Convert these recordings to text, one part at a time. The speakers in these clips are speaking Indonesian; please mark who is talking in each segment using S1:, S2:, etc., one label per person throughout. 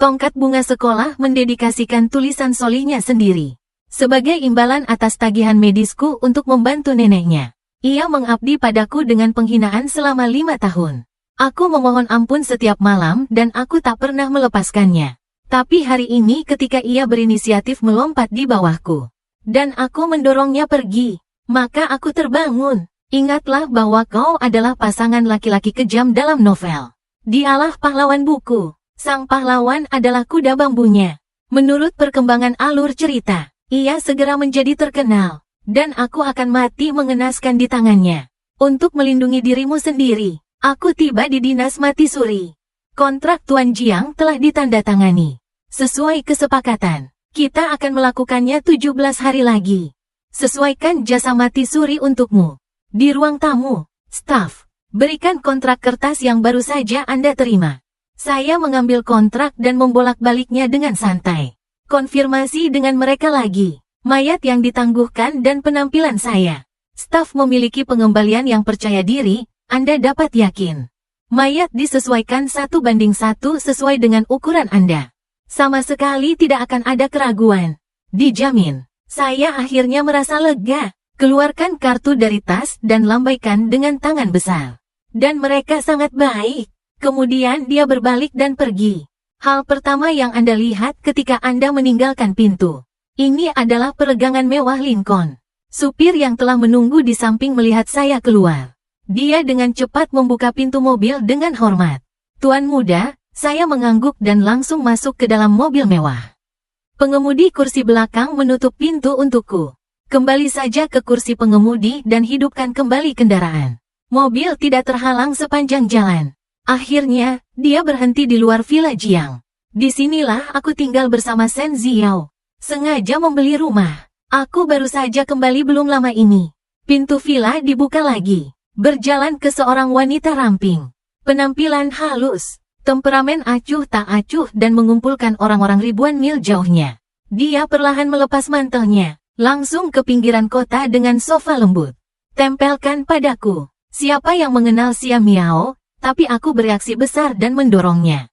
S1: Tongkat bunga sekolah mendedikasikan tulisan solihnya sendiri. Sebagai imbalan atas tagihan medisku untuk membantu neneknya. Ia mengabdi padaku dengan penghinaan selama 5 tahun. Aku memohon ampun setiap malam dan aku tak pernah melepaskannya. Tapi hari ini ketika ia berinisiatif melompat di bawahku. Dan aku mendorongnya pergi. Maka aku terbangun. Ingatlah bahwa kau adalah pasangan laki-laki kejam dalam novel. Dialah pahlawan buku. Sang pahlawan adalah kuda bambunya. Menurut perkembangan alur cerita, ia segera menjadi terkenal. Dan aku akan mati mengenaskan di tangannya. Untuk melindungi dirimu sendiri, aku tiba di Dinas Mati Suri. Kontrak Tuan Jiang telah ditandatangani. Sesuai kesepakatan, kita akan melakukannya 17 hari lagi. Sesuaikan jasa mati suri untukmu. Di ruang tamu, staf, berikan kontrak kertas yang baru saja Anda terima. Saya mengambil kontrak dan membolak-baliknya dengan santai. Konfirmasi dengan mereka lagi. Mayat yang ditangguhkan dan penampilan saya. Staf memiliki pengembalian yang percaya diri, Anda dapat yakin. Mayat disesuaikan 1:1 sesuai dengan ukuran Anda. Sama sekali tidak akan ada keraguan. Dijamin. Saya akhirnya merasa lega. Keluarkan kartu dari tas dan lambaikan dengan tangan besar. Dan mereka sangat baik. Kemudian dia berbalik dan pergi. Hal pertama yang Anda lihat ketika Anda meninggalkan pintu. Ini adalah peregangan mewah Lincoln. Supir yang telah menunggu di samping melihat saya keluar. Dia dengan cepat membuka pintu mobil dengan hormat. Tuan muda, saya mengangguk dan langsung masuk ke dalam mobil mewah. Pengemudi kursi belakang menutup pintu untukku. Kembali saja ke kursi pengemudi dan hidupkan kembali kendaraan. Mobil tidak terhalang sepanjang jalan. Akhirnya, dia berhenti di luar Villa Jiang. Disinilah aku tinggal bersama Shen Ziao. Sengaja membeli rumah. Aku baru saja kembali belum lama ini. Pintu villa dibuka lagi. Berjalan ke seorang wanita ramping. Penampilan halus. Temperamen acuh tak acuh dan mengumpulkan orang-orang ribuan mil jauhnya. Dia perlahan melepas mantelnya. Langsung ke pinggiran kota dengan sofa lembut. Tempelkan padaku. Siapa yang mengenal Xia Miao? Tapi aku bereaksi besar dan mendorongnya.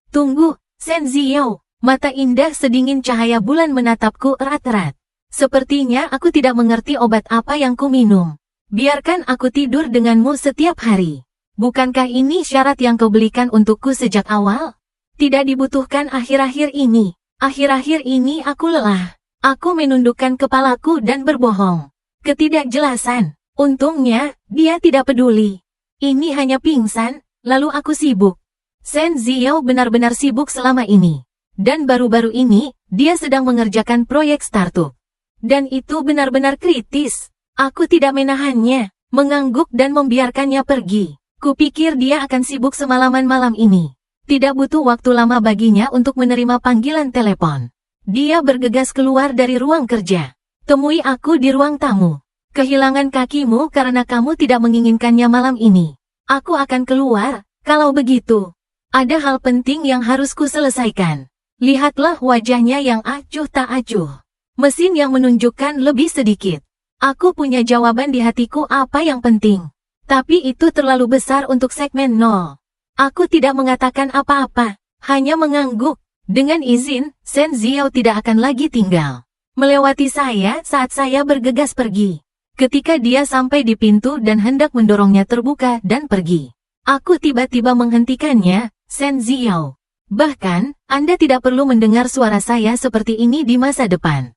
S1: Tunggu, Shen Ziao. Mata indah sedingin cahaya bulan menatapku erat-erat. Sepertinya aku tidak mengerti obat apa yang ku minum. Biarkan aku tidur denganmu setiap hari. Bukankah ini syarat yang kau belikan untukku sejak awal? Tidak dibutuhkan akhir-akhir ini. Akhir-akhir ini aku lelah. Aku menundukkan kepalaku dan berbohong. Ketidakjelasan. Untungnya, dia tidak peduli. Ini hanya pingsan, lalu aku sibuk. Shen Ziao benar-benar sibuk selama ini. Dan baru-baru ini, dia sedang mengerjakan proyek startup. Dan itu benar-benar kritis. Aku tidak menahannya, mengangguk dan membiarkannya pergi. Kupikir dia akan sibuk semalaman malam ini. Tidak butuh waktu lama baginya untuk menerima panggilan telepon. Dia bergegas keluar dari ruang kerja. Temui aku di ruang tamu. Kehilangan kakimu karena kamu tidak menginginkannya malam ini. Aku akan keluar, kalau begitu. Ada hal penting yang harus ku selesaikan. Lihatlah wajahnya yang acuh tak acuh. Mesin yang menunjukkan lebih sedikit. Aku punya jawaban di hatiku apa yang penting. Tapi itu terlalu besar untuk segmen 0. Aku tidak mengatakan apa-apa, hanya mengangguk. Dengan izin, Shen Ziao tidak akan lagi tinggal. Melewati saya saat saya bergegas pergi. Ketika dia sampai di pintu dan hendak mendorongnya terbuka dan pergi. Aku tiba-tiba menghentikannya, Shen Ziao. Bahkan, Anda tidak perlu mendengar suara saya seperti ini di masa depan.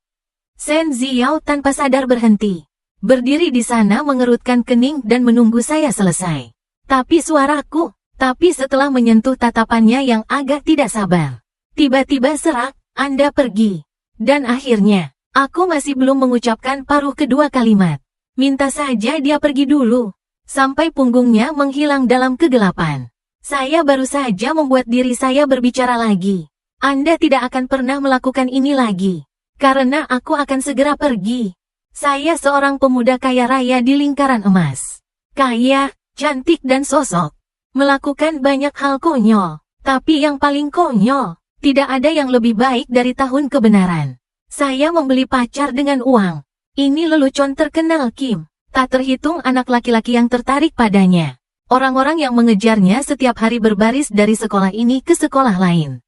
S1: Shen Ziao tanpa sadar berhenti. Berdiri di sana mengerutkan kening dan menunggu saya selesai. Tapi setelah menyentuh tatapannya yang agak tidak sabar. Tiba-tiba serak, Anda pergi. Dan akhirnya, aku masih belum mengucapkan paruh kedua kalimat. Minta saja dia pergi dulu. Sampai punggungnya menghilang dalam kegelapan. Saya baru saja membuat diri saya berbicara lagi. Anda tidak akan pernah melakukan ini lagi. Karena aku akan segera pergi. Saya seorang pemuda kaya raya di lingkaran emas. Kaya, cantik dan sosok. Melakukan banyak hal konyol. Tapi yang paling konyol. Tidak ada yang lebih baik dari tahun kebenaran. Saya membeli pacar dengan uang. Ini lelucon terkenal Kim. Tak terhitung anak laki-laki yang tertarik padanya. Orang-orang yang mengejarnya setiap hari berbaris dari sekolah ini ke sekolah lain.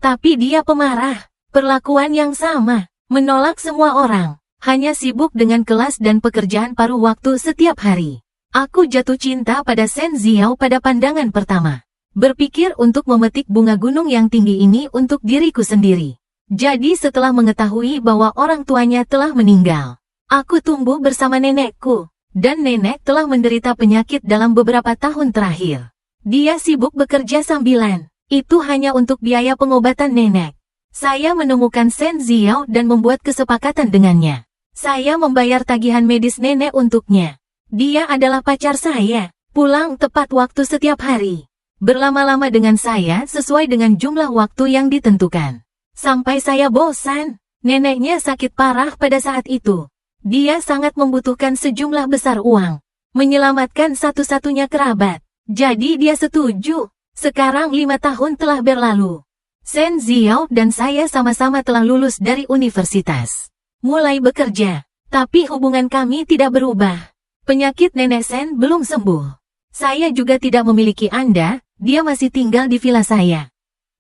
S1: Tapi dia pemarah, perlakuan yang sama, menolak semua orang, hanya sibuk dengan kelas dan pekerjaan paruh waktu setiap hari. Aku jatuh cinta pada Shen Xiao pada pandangan pertama. Berpikir untuk memetik bunga gunung yang tinggi ini untuk diriku sendiri. Jadi setelah mengetahui bahwa orang tuanya telah meninggal, aku tumbuh bersama nenekku. Dan nenek telah menderita penyakit dalam beberapa tahun terakhir. Dia sibuk bekerja sambilan. Itu hanya untuk biaya pengobatan nenek. Saya menemukan Shen Xiao dan membuat kesepakatan dengannya. Saya membayar tagihan medis nenek untuknya. Dia adalah pacar saya. Pulang tepat waktu setiap hari. Berlama-lama dengan saya sesuai dengan jumlah waktu yang ditentukan. Sampai saya bosan. Neneknya sakit parah pada saat itu. Dia sangat membutuhkan sejumlah besar uang. Menyelamatkan satu-satunya kerabat. Jadi dia setuju. Sekarang 5 tahun telah berlalu. Shen Xiao dan saya sama-sama telah lulus dari universitas. Mulai bekerja. Tapi hubungan kami tidak berubah. Penyakit nenek Shen belum sembuh. Saya juga tidak memiliki Anda. Dia masih tinggal di villa saya.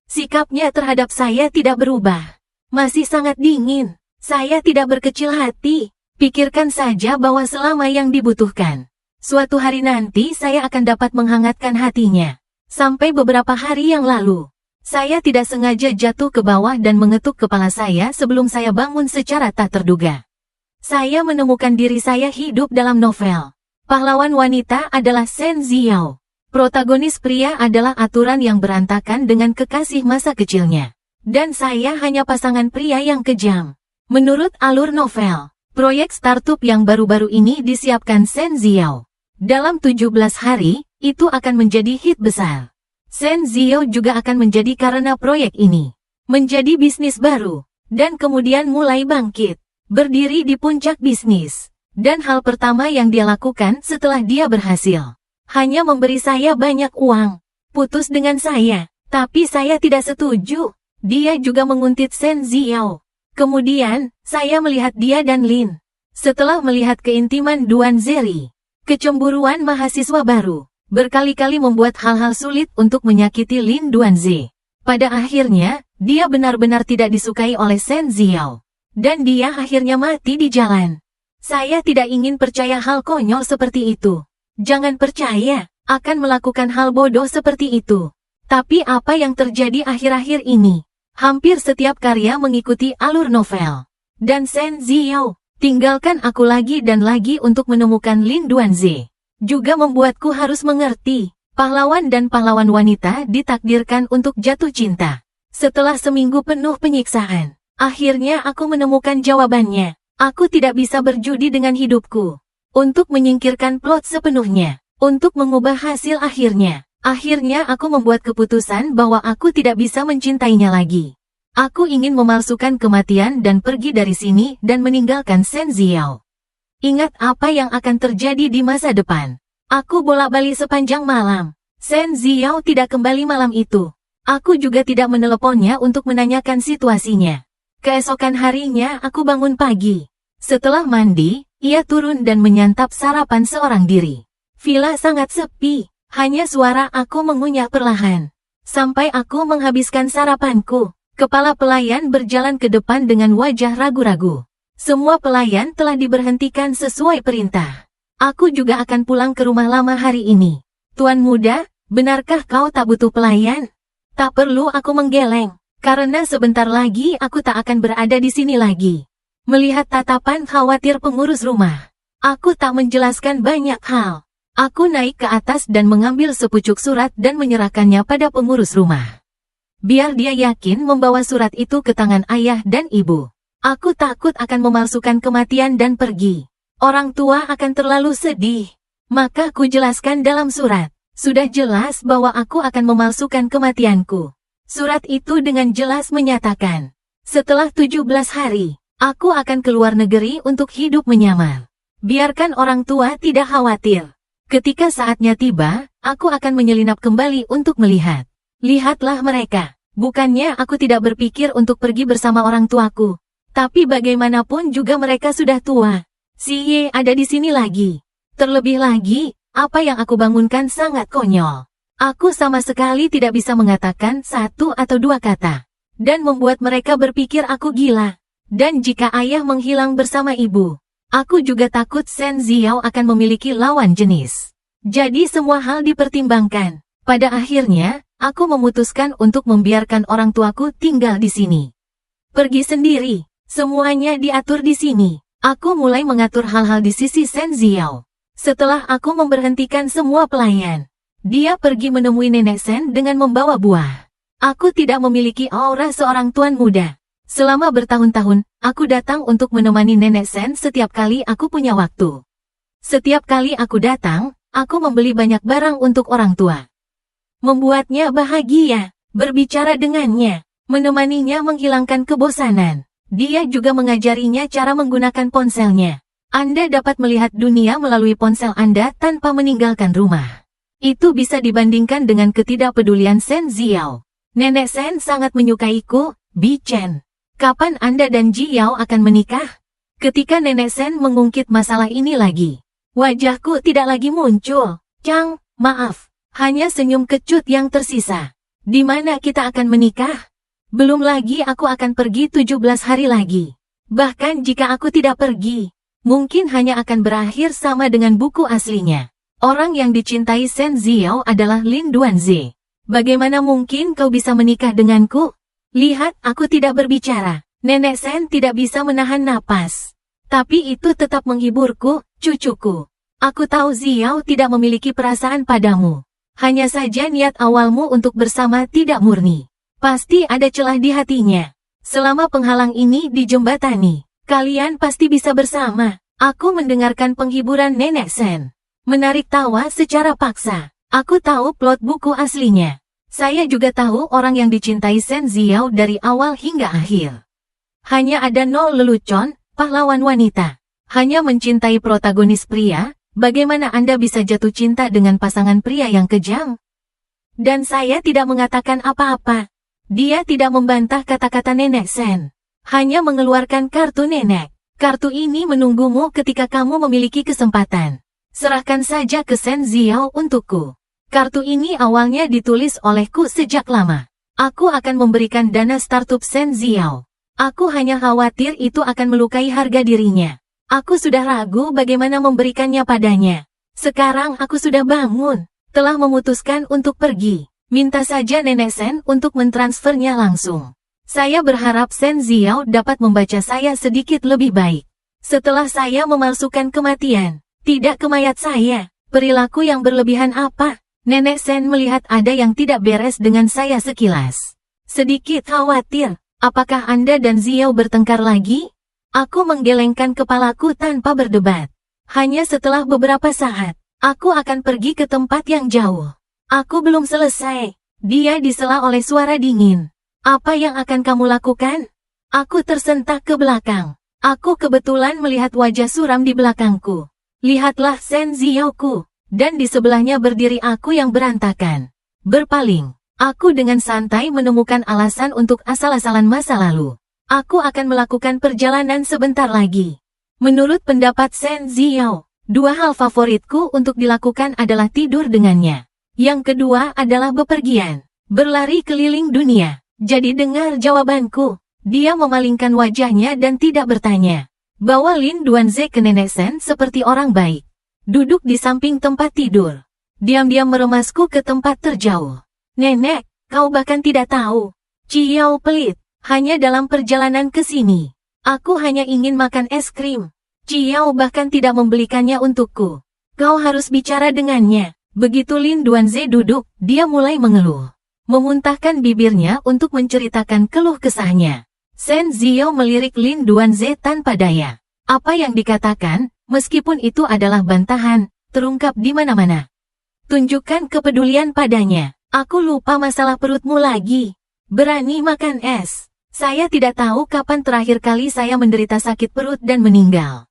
S1: Sikapnya terhadap saya tidak berubah. Masih sangat dingin. Saya tidak berkecil hati. Pikirkan saja bahwa selama yang dibutuhkan, suatu hari nanti saya akan dapat menghangatkan hatinya. Sampai beberapa hari yang lalu, saya tidak sengaja jatuh ke bawah dan mengetuk kepala saya sebelum saya bangun secara tak terduga. Saya menemukan diri saya hidup dalam novel. Pahlawan wanita adalah Shen Xiao. Protagonis pria adalah aturan yang berantakan dengan kekasih masa kecilnya. Dan saya hanya pasangan pria yang kejam. Menurut alur novel, proyek startup yang baru-baru ini disiapkan Shen Xiao. Dalam 17 hari, itu akan menjadi hit besar. Shen Xiao juga akan menjadi karena proyek ini. Menjadi bisnis baru. Dan kemudian mulai bangkit. Berdiri di puncak bisnis. Dan hal pertama yang dia lakukan setelah dia berhasil. Hanya memberi saya banyak uang. Putus dengan saya. Tapi saya tidak setuju. Dia juga menguntit Shen Xiao. Kemudian, saya melihat dia dan Lin. Setelah melihat keintiman Duan Zeri, kecemburuan mahasiswa baru, berkali-kali membuat hal-hal sulit untuk menyakiti Lin Duanzi. Pada akhirnya, dia benar-benar tidak disukai oleh Shen Xiao. Dan dia akhirnya mati di jalan. Saya tidak ingin percaya hal konyol seperti itu. Jangan percaya, akan melakukan hal bodoh seperti itu. Tapi apa yang terjadi akhir-akhir ini? Hampir setiap karya mengikuti alur novel. Dan Shen Xiao, tinggalkan aku lagi dan lagi untuk menemukan Lin Duanzi. Juga membuatku harus mengerti, pahlawan dan pahlawan wanita ditakdirkan untuk jatuh cinta. Setelah seminggu penuh penyiksaan, akhirnya aku menemukan jawabannya. Aku tidak bisa berjudi dengan hidupku. Untuk menyingkirkan plot sepenuhnya. Untuk mengubah hasil akhirnya. Akhirnya aku membuat keputusan bahwa aku tidak bisa mencintainya lagi. Aku ingin memalsukan kematian dan pergi dari sini dan meninggalkan Shen Xiao. Ingat apa yang akan terjadi di masa depan. Aku bolak-balik sepanjang malam. Shen Xiao tidak kembali malam itu. Aku juga tidak meneleponnya untuk menanyakan situasinya. Keesokan harinya aku bangun pagi. Setelah mandi, ia turun dan menyantap sarapan seorang diri. Villa sangat sepi. Hanya suara aku mengunyah perlahan. Sampai aku menghabiskan sarapanku. Kepala pelayan berjalan ke depan dengan wajah ragu-ragu. Semua pelayan telah diberhentikan sesuai perintah. Aku juga akan pulang ke rumah lama hari ini. Tuan muda, benarkah kau tak butuh pelayan? Tak perlu aku menggeleng. Karena sebentar lagi aku tak akan berada di sini lagi. Melihat tatapan khawatir pengurus rumah, aku tak menjelaskan banyak hal. Aku naik ke atas dan mengambil sepucuk surat dan menyerahkannya pada pengurus rumah. Biar dia yakin membawa surat itu ke tangan ayah dan ibu. Aku takut akan memalsukan kematian dan pergi. Orang tua akan terlalu sedih. Maka ku jelaskan dalam surat. Sudah jelas bahwa aku akan memalsukan kematianku. Surat itu dengan jelas menyatakan, setelah 17 hari, aku akan keluar negeri untuk hidup menyamar. Biarkan orang tua tidak khawatir. Ketika saatnya tiba, aku akan menyelinap kembali untuk melihat. Lihatlah mereka. Bukannya aku tidak berpikir untuk pergi bersama orang tuaku. Tapi bagaimanapun juga mereka sudah tua. Si Ye ada di sini lagi. Terlebih lagi, apa yang aku bangunkan sangat konyol. Aku sama sekali tidak bisa mengatakan satu atau dua kata. dan membuat mereka berpikir aku gila. Dan jika ayah menghilang bersama ibu, aku juga takut Shen Ziao akan memiliki lawan jenis. Jadi semua hal dipertimbangkan. Pada akhirnya, aku memutuskan untuk membiarkan orang tuaku tinggal di sini. Pergi sendiri. Semuanya diatur di sini. Aku mulai mengatur hal-hal di sisi Shen Ziao. Setelah aku memberhentikan semua pelayan, dia pergi menemui Nenek Shen dengan membawa buah. Aku tidak memiliki aura seorang tuan muda. Selama bertahun-tahun, aku datang untuk menemani Nenek Shen setiap kali aku punya waktu. Setiap kali aku datang, aku membeli banyak barang untuk orang tua. Membuatnya bahagia, berbicara dengannya, menemaninya menghilangkan kebosanan. Dia juga mengajarinya cara menggunakan ponselnya. Anda dapat melihat dunia melalui ponsel Anda tanpa meninggalkan rumah. Itu bisa dibandingkan dengan ketidakpedulian Shen Ziao. Nenek Shen sangat menyukaiku, Bi Chen. Kapan Anda dan Ji Yao akan menikah? Ketika Nenek Shen mengungkit masalah ini lagi, wajahku tidak lagi muncul. Chang, maaf, hanya senyum kecut yang tersisa. Di mana kita akan menikah? Belum lagi aku akan pergi 17 hari lagi. Bahkan jika aku tidak pergi, mungkin hanya akan berakhir sama dengan buku aslinya. Orang yang dicintai Shen Ziao adalah Lin Duanze. Bagaimana mungkin kau bisa menikah denganku? Lihat, aku tidak berbicara. Nenek Shen tidak bisa menahan napas. Tapi itu tetap menghiburku, cucuku. Aku tahu Ziao tidak memiliki perasaan padamu. Hanya saja niat awalmu untuk bersama tidak murni. Pasti ada celah di hatinya. Selama penghalang ini dijembatani, kalian pasti bisa bersama. Aku mendengarkan penghiburan Nenek Shen. Menarik tawa secara paksa. Aku tahu plot buku aslinya. Saya juga tahu orang yang dicintai Shen Ziao dari awal hingga akhir. Hanya ada 0 lelucon, pahlawan wanita. Hanya mencintai protagonis pria. Bagaimana Anda bisa jatuh cinta dengan pasangan pria yang kejam? Dan saya tidak mengatakan apa-apa. Dia tidak membantah kata-kata Nenek Shen. Hanya mengeluarkan kartu nenek. Kartu ini menunggumu ketika kamu memiliki kesempatan. Serahkan saja ke Shen Ziao untukku. Kartu ini awalnya ditulis olehku sejak lama. Aku akan memberikan dana startup Shen Ziao. Aku hanya khawatir itu akan melukai harga dirinya. Aku sudah ragu bagaimana memberikannya padanya. Sekarang aku sudah bangun. Telah memutuskan untuk pergi. Minta saja Nenek Shen untuk mentransfernya langsung. Saya berharap Shen Ziao dapat membaca saya sedikit lebih baik. Setelah saya memalsukan kematian, tidak ke mayat saya. Perilaku yang berlebihan apa? Nenek Shen melihat ada yang tidak beres dengan saya sekilas. Sedikit khawatir, apakah Anda dan Ziao bertengkar lagi? Aku menggelengkan kepalaku tanpa berdebat. Hanya setelah beberapa saat, aku akan pergi ke tempat yang jauh. Aku belum selesai. Dia disela oleh suara dingin. Apa yang akan kamu lakukan? Aku tersentak ke belakang. Aku kebetulan melihat wajah suram di belakangku. Lihatlah Shen Ziao-ku. Dan di sebelahnya berdiri aku yang berantakan. Berpaling. Aku dengan santai menemukan alasan untuk asal-asalan masa lalu. Aku akan melakukan perjalanan sebentar lagi. Menurut pendapat Shen Ziao, 2 hal favoritku untuk dilakukan adalah tidur dengannya. Yang kedua adalah bepergian, berlari keliling dunia. Jadi dengar jawabanku. Dia memalingkan wajahnya dan tidak bertanya. Bawa Lin Duanze ke Nenek Shen seperti orang baik. Duduk di samping tempat tidur. Diam-diam meremasku ke tempat terjauh. Nenek, kau bahkan tidak tahu. Ciao pelit, hanya dalam perjalanan ke sini. Aku hanya ingin makan es krim. Ciao bahkan tidak membelikannya untukku. Kau harus bicara dengannya. Begitu Lin Duanze duduk, dia mulai mengeluh. Memuntahkan bibirnya untuk menceritakan keluh kesahnya. Shen Ziao melirik Lin Duanze tanpa daya. Apa yang dikatakan, meskipun itu adalah bantahan, terungkap di mana-mana. Tunjukkan kepedulian padanya. Aku lupa masalah perutmu lagi. Berani makan es. Saya tidak tahu kapan terakhir kali saya menderita sakit perut dan meninggal.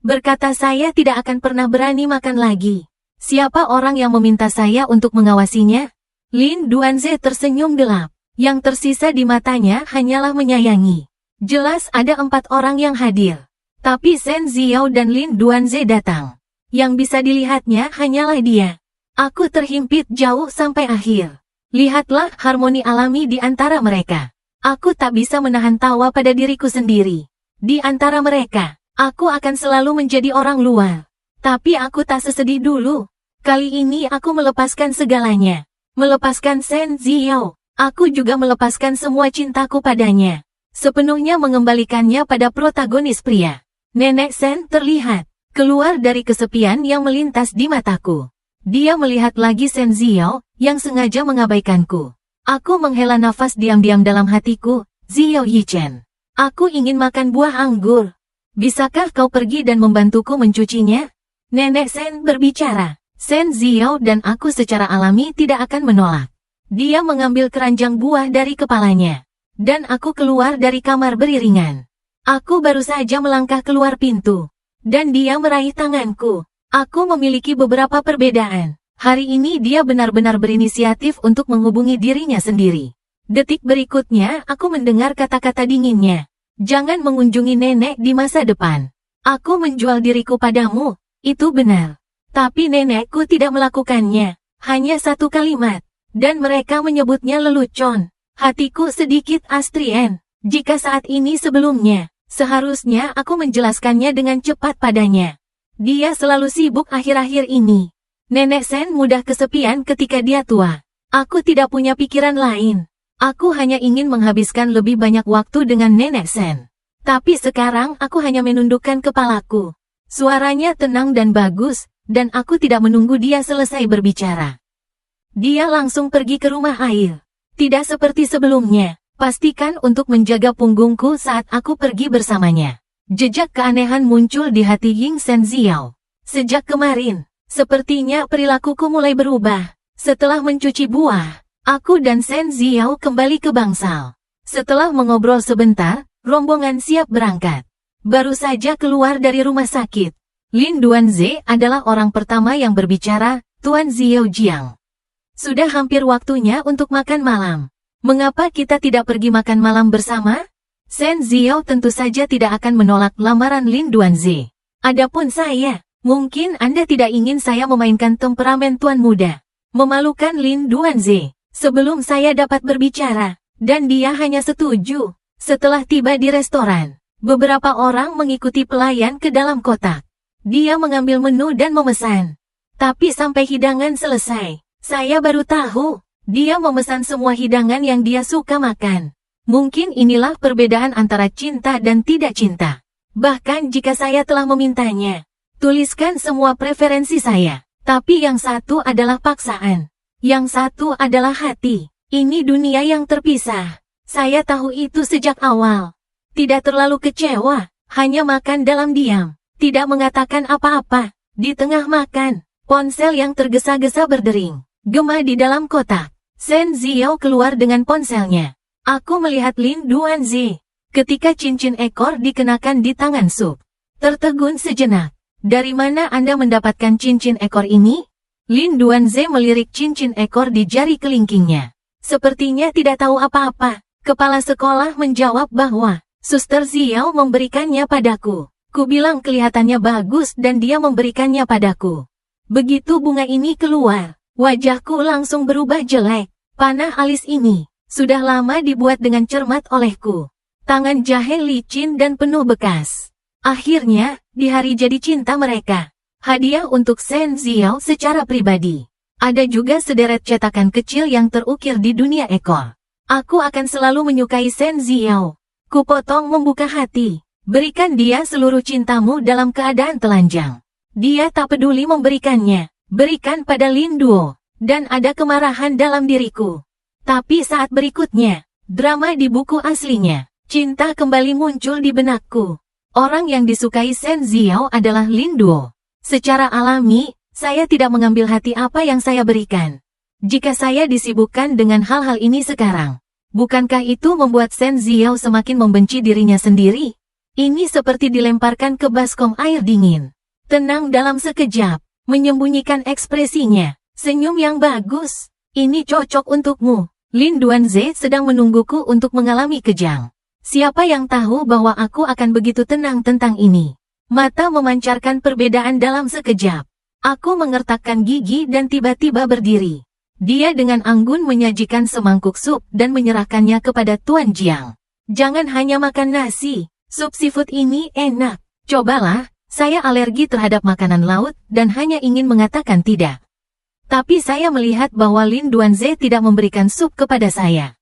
S1: Berkata saya tidak akan pernah berani makan lagi. Siapa orang yang meminta saya untuk mengawasinya? Lin Duanze tersenyum gelap. Yang tersisa di matanya hanyalah menyayangi. Jelas ada 4 orang yang hadir. Tapi Shen Ziao dan Lin Duanze datang. Yang bisa dilihatnya hanyalah dia. Aku terhimpit jauh sampai akhir. Lihatlah harmoni alami di antara mereka. Aku tak bisa menahan tawa pada diriku sendiri. Di antara mereka, aku akan selalu menjadi orang luar. Tapi aku tak sesedih dulu. Kali ini aku melepaskan segalanya. Melepaskan Shen Ziao. Aku juga melepaskan semua cintaku padanya. Sepenuhnya mengembalikannya pada protagonis pria. Nenek Shen terlihat keluar dari kesepian yang melintas di mataku. Dia melihat lagi Shen Ziao yang sengaja mengabaikanku. Aku menghela nafas diam-diam dalam hatiku. Ziao Yichen, aku ingin makan buah anggur. Bisakah kau pergi dan membantuku mencucinya? Nenek Shen berbicara. Shen Ziao dan aku secara alami tidak akan menolak. Dia mengambil keranjang buah dari kepalanya. Dan aku keluar dari kamar beriringan. Aku baru saja melangkah keluar pintu. Dan dia meraih tanganku. Aku memiliki beberapa perbedaan. Hari ini dia benar-benar berinisiatif untuk menghubungi dirinya sendiri. Detik berikutnya aku mendengar kata-kata dinginnya. Jangan mengunjungi nenek di masa depan. Aku menjual diriku padamu. Itu benar. Tapi nenekku tidak melakukannya. Hanya satu kalimat. Dan mereka menyebutnya lelucon. Hatiku sedikit astrien. Jika saat ini sebelumnya, seharusnya aku menjelaskannya dengan cepat padanya. Dia selalu sibuk akhir-akhir ini. Nenek Shen mudah kesepian ketika dia tua. Aku tidak punya pikiran lain. Aku hanya ingin menghabiskan lebih banyak waktu dengan Nenek Shen. Tapi sekarang aku hanya menundukkan kepalaku. Suaranya tenang dan bagus, dan aku tidak menunggu dia selesai berbicara. Dia langsung pergi ke rumah air. Tidak seperti sebelumnya. Pastikan untuk menjaga punggungku saat aku pergi bersamanya. Jejak keanehan muncul di hati Ying Shen Ziao. Sejak kemarin, sepertinya perilakuku mulai berubah. Setelah mencuci buah, aku dan Shen Ziao kembali ke bangsal. Setelah mengobrol sebentar, rombongan siap berangkat. Baru saja keluar dari rumah sakit. Lin Duanze adalah orang pertama yang berbicara, Tuan Xiao Jiang. Sudah hampir waktunya untuk makan malam. Mengapa kita tidak pergi makan malam bersama? Shen Ziao tentu saja tidak akan menolak lamaran Lin Duanze. Adapun saya, mungkin Anda tidak ingin saya memainkan temperamen tuan muda. Memalukan Lin Duanze. Sebelum saya dapat berbicara, dan dia hanya setuju. Setelah tiba di restoran, beberapa orang mengikuti pelayan ke dalam kotak. Dia mengambil menu dan memesan. Tapi sampai hidangan selesai, saya baru tahu, dia memesan semua hidangan yang dia suka makan. Mungkin inilah perbedaan antara cinta dan tidak cinta. Bahkan jika saya telah memintanya, tuliskan semua preferensi saya. Tapi yang satu adalah paksaan. Yang satu adalah hati. Ini dunia yang terpisah. Saya tahu itu sejak awal. Tidak terlalu kecewa, hanya makan dalam diam. Tidak mengatakan apa-apa. Di tengah makan, ponsel yang tergesa-gesa berdering. Gema di dalam kotak. Shen Ziao keluar dengan ponselnya. Aku melihat Lin Duanze. Ketika cincin ekor dikenakan di tangan Sup. Tertegun sejenak. Dari mana Anda mendapatkan cincin ekor ini? Lin Duanze melirik cincin ekor di jari kelingkingnya. Sepertinya tidak tahu apa-apa. Kepala sekolah menjawab bahwa Suster Xiao memberikannya padaku. Ku bilang kelihatannya bagus dan dia memberikannya padaku. Begitu bunga ini keluar, wajahku langsung berubah jelek. Panah alis ini sudah lama dibuat dengan cermat olehku. Tangan jahe licin dan penuh bekas. Akhirnya, di hari jadi cinta mereka, hadiah untuk Shen Ziao secara pribadi. Ada juga sederet cetakan kecil yang terukir di dunia ekor. Aku akan selalu menyukai Shen Ziao. Kupotong membuka hati. Berikan dia seluruh cintamu dalam keadaan telanjang. Dia tak peduli memberikannya. Berikan pada Lin Duo. Dan ada kemarahan dalam diriku. Tapi saat berikutnya, drama di buku aslinya, cinta kembali muncul di benakku. Orang yang disukai Shen Ziao adalah Lin Duo. Secara alami, saya tidak mengambil hati apa yang saya berikan. Jika saya disibukkan dengan hal-hal ini sekarang, bukankah itu membuat Shen Ziao semakin membenci dirinya sendiri? Ini seperti dilemparkan ke baskom air dingin. Tenang dalam sekejap, menyembunyikan ekspresinya. Senyum yang bagus. Ini cocok untukmu. Lin Duanze sedang menungguku untuk mengalami kejang. Siapa yang tahu bahwa aku akan begitu tenang tentang ini? Mata memancarkan perbedaan dalam sekejap. Aku mengertakkan gigi dan tiba-tiba berdiri. Dia dengan anggun menyajikan semangkuk sup dan menyerahkannya kepada Tuan Jiang. Jangan hanya makan nasi, sup seafood ini enak. Cobalah, saya alergi terhadap makanan laut dan hanya ingin mengatakan tidak. Tapi saya melihat bahwa Lin Duanze tidak memberikan sup kepada saya.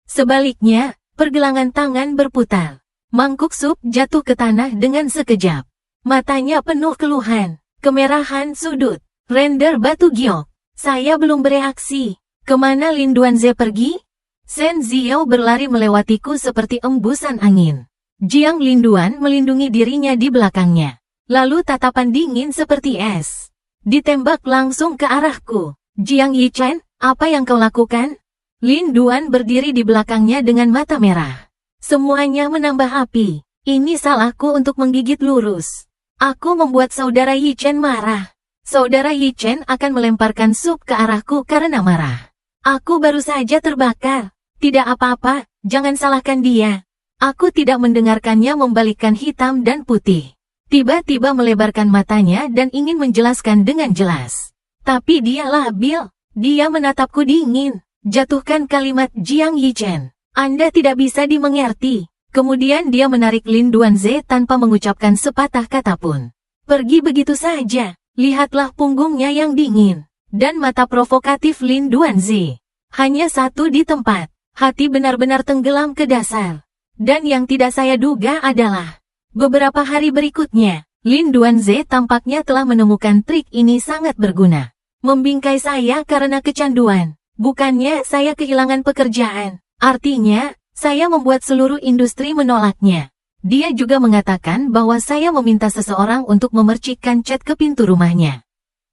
S1: Sebaliknya, pergelangan tangan berputar. Mangkuk sup jatuh ke tanah dengan sekejap. Matanya penuh keluhan, kemerahan sudut, render batu giok. Saya belum bereaksi. Kemana Lin Duanze pergi? Shen Ziao berlari melewatiku seperti embusan angin. Jiang Linduan melindungi dirinya di belakangnya. Lalu tatapan dingin seperti es. Ditembak langsung ke arahku. Jiang Yichen, apa yang kau lakukan? Lin Duan berdiri di belakangnya dengan mata merah. Semuanya menambah api. Ini salahku untuk menggigit lurus. Aku membuat saudara Yichen marah. Saudara Yichen akan melemparkan sup ke arahku karena marah. Aku baru saja terbakar. Tidak apa-apa, jangan salahkan dia. Aku tidak mendengarkannya membalikkan hitam dan putih. Tiba-tiba melebarkan matanya dan ingin menjelaskan dengan jelas. Tapi dia labil. Dia menatapku dingin. Jatuhkan kalimat Jiang Yichen. Anda tidak bisa dimengerti. Kemudian dia menarik Lin Duanze tanpa mengucapkan sepatah kata pun. Pergi begitu saja. Lihatlah punggungnya yang dingin. Dan mata provokatif Lin Duanze. Hanya satu di tempat. Hati benar-benar tenggelam ke dasar. Dan yang tidak saya duga adalah, beberapa hari berikutnya, Lin Duanze tampaknya telah menemukan trik ini sangat berguna. Membingkai saya karena kecanduan. Bukannya saya kehilangan pekerjaan. Artinya, saya membuat seluruh industri menolaknya. Dia juga mengatakan bahwa saya meminta seseorang untuk memercikkan cat ke pintu rumahnya.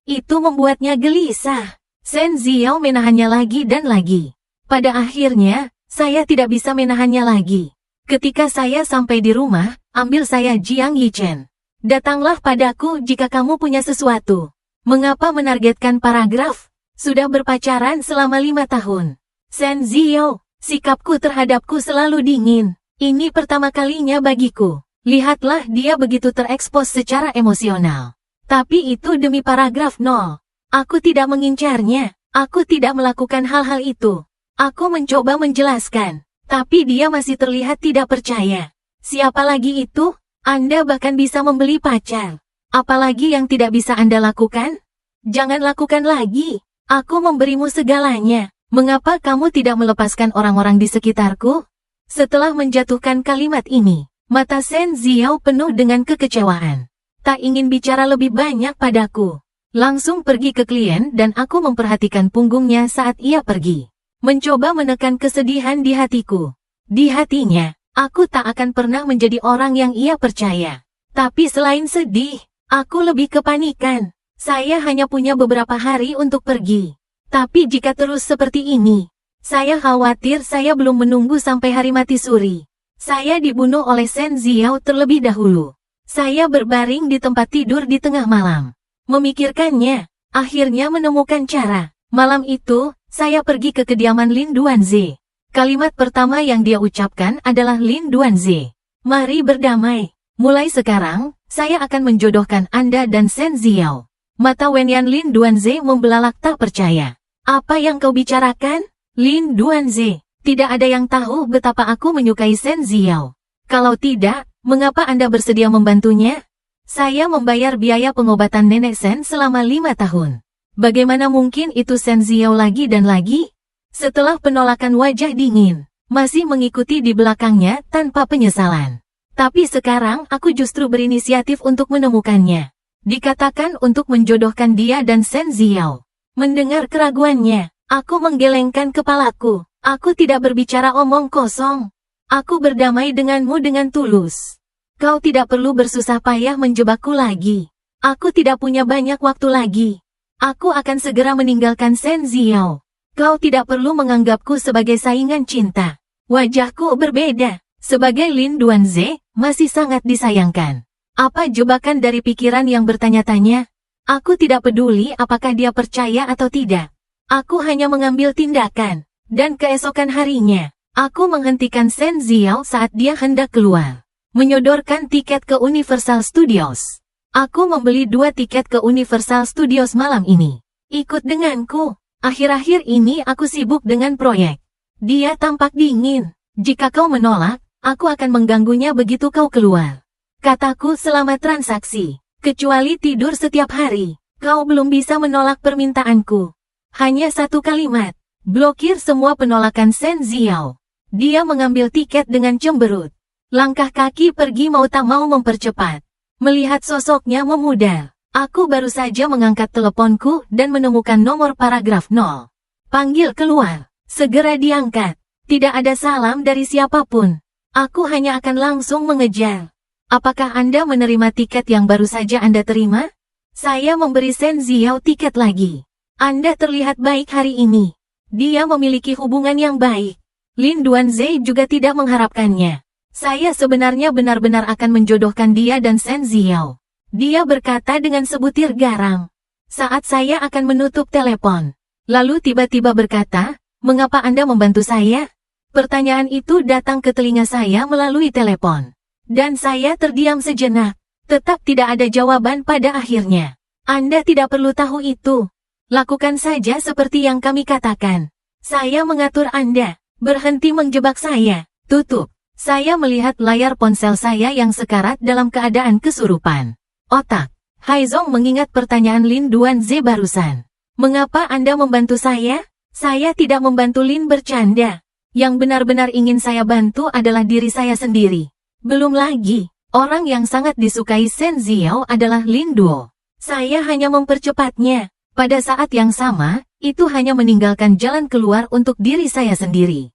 S1: Itu membuatnya gelisah. Shen Ziao menahannya lagi dan lagi. Pada akhirnya, saya tidak bisa menahannya lagi. Ketika saya sampai di rumah, ambil saya Jiang Yichen. Datanglah padaku jika kamu punya sesuatu. Mengapa menargetkan paragraf? Sudah berpacaran selama 5 tahun. Shen Ziao, sikapku terhadapku selalu dingin. Ini pertama kalinya bagiku. Lihatlah dia begitu terekspos secara emosional. Tapi itu demi paragraf 0. Aku tidak mengincarnya. Aku tidak melakukan hal-hal itu. Aku mencoba menjelaskan. Tapi dia masih terlihat tidak percaya. Siapa lagi itu? Anda bahkan bisa membeli pacar. Apalagi yang tidak bisa Anda lakukan? Jangan lakukan lagi. Aku memberimu segalanya. Mengapa kamu tidak melepaskan orang-orang di sekitarku? Setelah menjatuhkan kalimat ini, mata Shen Ziao penuh dengan kekecewaan. Tak ingin bicara lebih banyak padaku. Langsung pergi ke klien dan aku memperhatikan punggungnya saat ia pergi. Mencoba menekan kesedihan di hatiku. Di hatinya, aku tak akan pernah menjadi orang yang ia percaya. Tapi selain sedih, aku lebih kepanikan. Saya hanya punya beberapa hari untuk pergi. Tapi jika terus seperti ini, saya khawatir saya belum menunggu sampai hari mati suri. Saya dibunuh oleh Shen Ziao terlebih dahulu. Saya berbaring di tempat tidur di tengah malam. Memikirkannya, akhirnya menemukan cara. Malam itu, saya pergi ke kediaman Lin Duanze. Kalimat pertama yang dia ucapkan adalah Lin Duanze. Mari berdamai. Mulai sekarang, saya akan menjodohkan Anda dan Shen Ziao. Mata Wenyan Lin Duanze membelalak tak percaya. Apa yang kau bicarakan? Lin Duanze, tidak ada yang tahu betapa aku menyukai Shen Ziao. Kalau tidak, mengapa Anda bersedia membantunya? Saya membayar biaya pengobatan nenek Shen selama 5 tahun. Bagaimana mungkin itu Shen Ziao lagi dan lagi? Setelah penolakan wajah dingin, masih mengikuti di belakangnya tanpa penyesalan. Tapi sekarang aku justru berinisiatif untuk menemukannya. Dikatakan untuk menjodohkan dia dan Shen Ziao. Mendengar keraguannya, aku menggelengkan kepalaku. Aku tidak berbicara omong kosong. Aku berdamai denganmu dengan tulus. Kau tidak perlu bersusah payah menjebakku lagi. Aku tidak punya banyak waktu lagi. Aku akan segera meninggalkan Shen Ziao. Kau tidak perlu menganggapku sebagai saingan cinta. Wajahku berbeda. Sebagai Lin Duanze, masih sangat disayangkan. Apa jebakan dari pikiran yang bertanya-tanya? Aku tidak peduli apakah dia percaya atau tidak. Aku hanya mengambil tindakan. Dan keesokan harinya, aku menghentikan Shen Ziao saat dia hendak keluar. Menyodorkan tiket ke Universal Studios. Aku membeli 2 tiket ke Universal Studios malam ini. Ikut denganku. Akhir-akhir ini aku sibuk dengan proyek. Dia tampak dingin. Jika kau menolak, aku akan mengganggunya begitu kau keluar. Kataku selama transaksi. Kecuali tidur setiap hari. Kau belum bisa menolak permintaanku. Hanya satu kalimat. Blokir semua penolakan Shen Ziao. Dia mengambil tiket dengan cemberut. Langkah kaki pergi mau tak mau mempercepat. Melihat sosoknya memudar. Aku baru saja mengangkat teleponku dan menemukan nomor paragraf 0. Panggil keluar. Segera diangkat. Tidak ada salam dari siapapun. Aku hanya akan langsung mengejar. Apakah Anda menerima tiket yang baru saja Anda terima? Saya memberi Shen Ziao tiket lagi. Anda terlihat baik hari ini. Dia memiliki hubungan yang baik. Lin Duanzhe juga tidak mengharapkannya. Saya sebenarnya benar-benar akan menjodohkan dia dan Shen Ziao. Dia berkata dengan sebutir garam. Saat saya akan menutup telepon. Lalu tiba-tiba berkata, "Mengapa Anda membantu saya?" Pertanyaan itu datang ke telinga saya melalui telepon. Dan saya terdiam sejenak. Tetap tidak ada jawaban pada akhirnya. Anda tidak perlu tahu itu. Lakukan saja seperti yang kami katakan. Saya mengatur Anda. Berhenti menjebak saya. Tutup. Saya melihat layar ponsel saya yang sekarat dalam keadaan kesurupan. Otak. Haizong mengingat pertanyaan Lin Duanzhe barusan. Mengapa Anda membantu saya? Saya tidak membantu Lin bercanda. Yang benar-benar ingin saya bantu adalah diri saya sendiri. Belum lagi, orang yang sangat disukai Shen Ziao adalah Lin Duo. Saya hanya mempercepatnya. Pada saat yang sama, itu hanya meninggalkan jalan keluar untuk diri saya sendiri.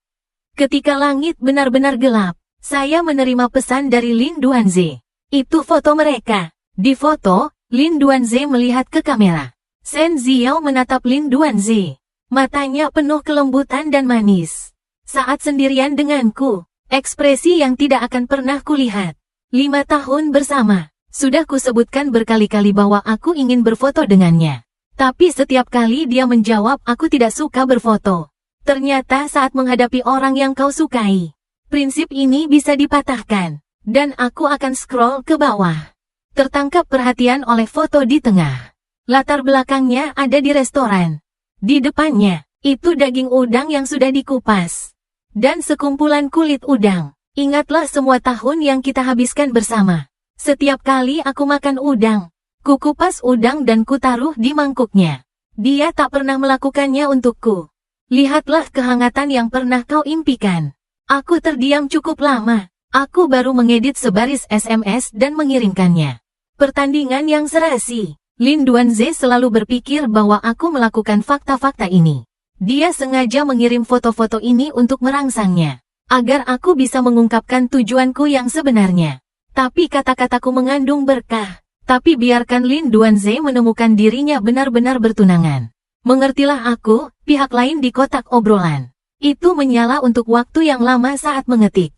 S1: Ketika langit benar-benar gelap, saya menerima pesan dari Lin Duanzhe. Itu foto mereka. Di foto, Lin Duanzhe melihat ke kamera. Shen Ziao menatap Lin Duanzhe. Matanya penuh kelembutan dan manis. Saat sendirian denganku, ekspresi yang tidak akan pernah kulihat. 5 tahun bersama. Sudah kusebutkan berkali-kali bahwa aku ingin berfoto dengannya. Tapi setiap kali dia menjawab aku tidak suka berfoto. Ternyata saat menghadapi orang yang kau sukai, prinsip ini bisa dipatahkan. Dan aku akan scroll ke bawah. Tertangkap perhatian oleh foto di tengah. Latar belakangnya ada di restoran. Di depannya, itu daging udang yang sudah dikupas. Dan sekumpulan kulit udang. Ingatlah semua tahun yang kita habiskan bersama. Setiap kali aku makan udang, kukupas udang dan kutaruh di mangkuknya. Dia tak pernah melakukannya untukku. Lihatlah kehangatan yang pernah kau impikan. Aku terdiam cukup lama. Aku baru mengedit sebaris SMS dan mengirimkannya. Pertandingan yang serasi. Lin Duanzhe selalu berpikir bahwa aku melakukan fakta-fakta ini. Dia sengaja mengirim foto-foto ini untuk merangsangnya. Agar aku bisa mengungkapkan tujuanku yang sebenarnya. Tapi kata-kataku mengandung berkah. Tapi biarkan Lin Duanzhe menemukan dirinya benar-benar bertunangan. Mengertilah aku, pihak lain di kotak obrolan. Itu menyala untuk waktu yang lama saat mengetik.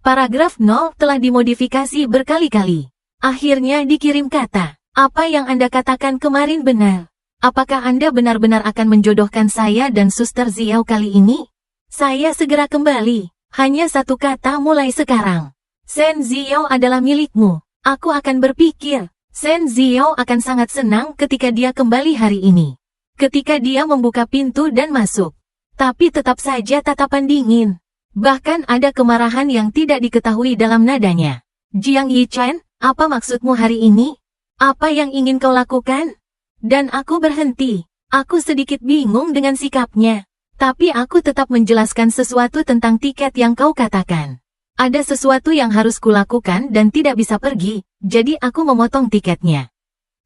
S1: Paragraf 0 telah dimodifikasi berkali-kali. Akhirnya dikirim kata, apa yang Anda katakan kemarin benar. Apakah Anda benar-benar akan menjodohkan saya dan Suster Ziao kali ini? Saya segera kembali. Hanya satu kata mulai sekarang. Shen Ziao adalah milikmu. Aku akan berpikir. Shen Ziao akan sangat senang ketika dia kembali hari ini. Ketika dia membuka pintu dan masuk. Tapi tetap saja tatapan dingin. Bahkan ada kemarahan yang tidak diketahui dalam nadanya. Jiang Yichan, apa maksudmu hari ini? Apa yang ingin kau lakukan? Dan aku berhenti. Aku sedikit bingung dengan sikapnya. Tapi aku tetap menjelaskan sesuatu tentang tiket yang kau katakan. Ada sesuatu yang harus kulakukan dan tidak bisa pergi, jadi aku memotong tiketnya.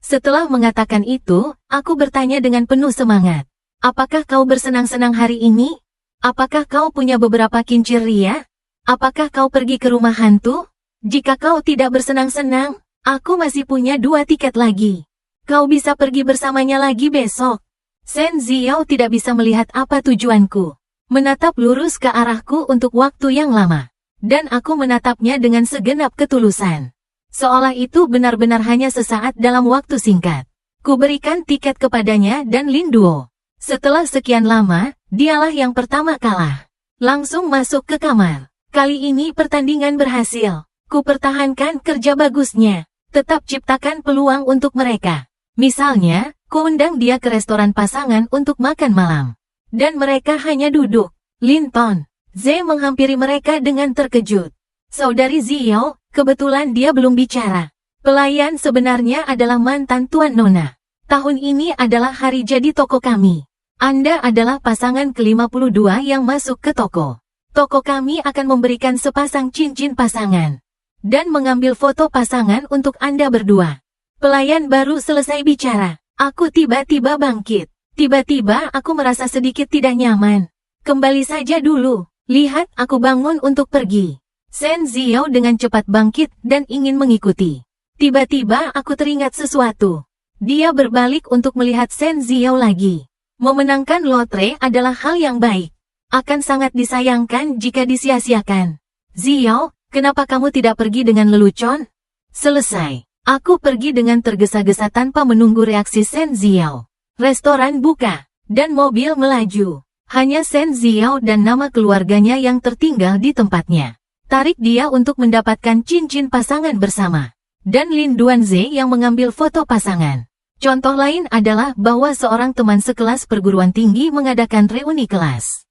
S1: Setelah mengatakan itu, aku bertanya dengan penuh semangat. Apakah kau bersenang-senang hari ini? Apakah kau punya beberapa kincir ria? Apakah kau pergi ke rumah hantu? Jika kau tidak bersenang-senang, aku masih punya 2 tiket lagi. Kau bisa pergi bersamanya lagi besok. Shen Ziao tidak bisa melihat apa tujuanku. Menatap lurus ke arahku untuk waktu yang lama. Dan aku menatapnya dengan segenap ketulusan. Seolah itu benar-benar hanya sesaat dalam waktu singkat. Ku berikan tiket kepadanya dan Lin Duo. Setelah sekian lama, dialah yang pertama kalah. Langsung masuk ke kamar. Kali ini pertandingan berhasil. Ku pertahankan kerja bagusnya. Tetap ciptakan peluang untuk mereka. Misalnya, Kuundang dia ke restoran pasangan untuk makan malam. Dan mereka hanya duduk. Linton, Ze menghampiri mereka dengan terkejut. Saudari Ziyao, kebetulan dia belum bicara. Pelayan sebenarnya adalah mantan Tuan Nona. Tahun ini adalah hari jadi toko kami. Anda adalah pasangan ke-52 yang masuk ke toko. Toko kami akan memberikan sepasang cincin pasangan. Dan mengambil foto pasangan untuk Anda berdua. Pelayan baru selesai bicara. Aku tiba-tiba bangkit. Tiba-tiba aku merasa sedikit tidak nyaman. Kembali saja dulu. Lihat, aku bangun untuk pergi. Shen Ziyao dengan cepat bangkit dan ingin mengikuti. Tiba-tiba aku teringat sesuatu. Dia berbalik untuk melihat Shen Ziyao lagi. Memenangkan lotre adalah hal yang baik. Akan sangat disayangkan jika disia-siakan. Ziyao, kenapa kamu tidak pergi dengan lelucon? Selesai. Aku pergi dengan tergesa-gesa tanpa menunggu reaksi Shen Ziyao. Restoran buka, dan mobil melaju. Hanya Shen Ziyao dan nama keluarganya yang tertinggal di tempatnya. Tarik dia untuk mendapatkan cincin pasangan bersama. Dan Lin Duanze yang mengambil foto pasangan. Contoh lain adalah bahwa seorang teman sekelas perguruan tinggi mengadakan reuni kelas.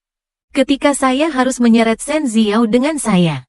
S1: Ketika saya harus menyeret Shen Ziyao dengan saya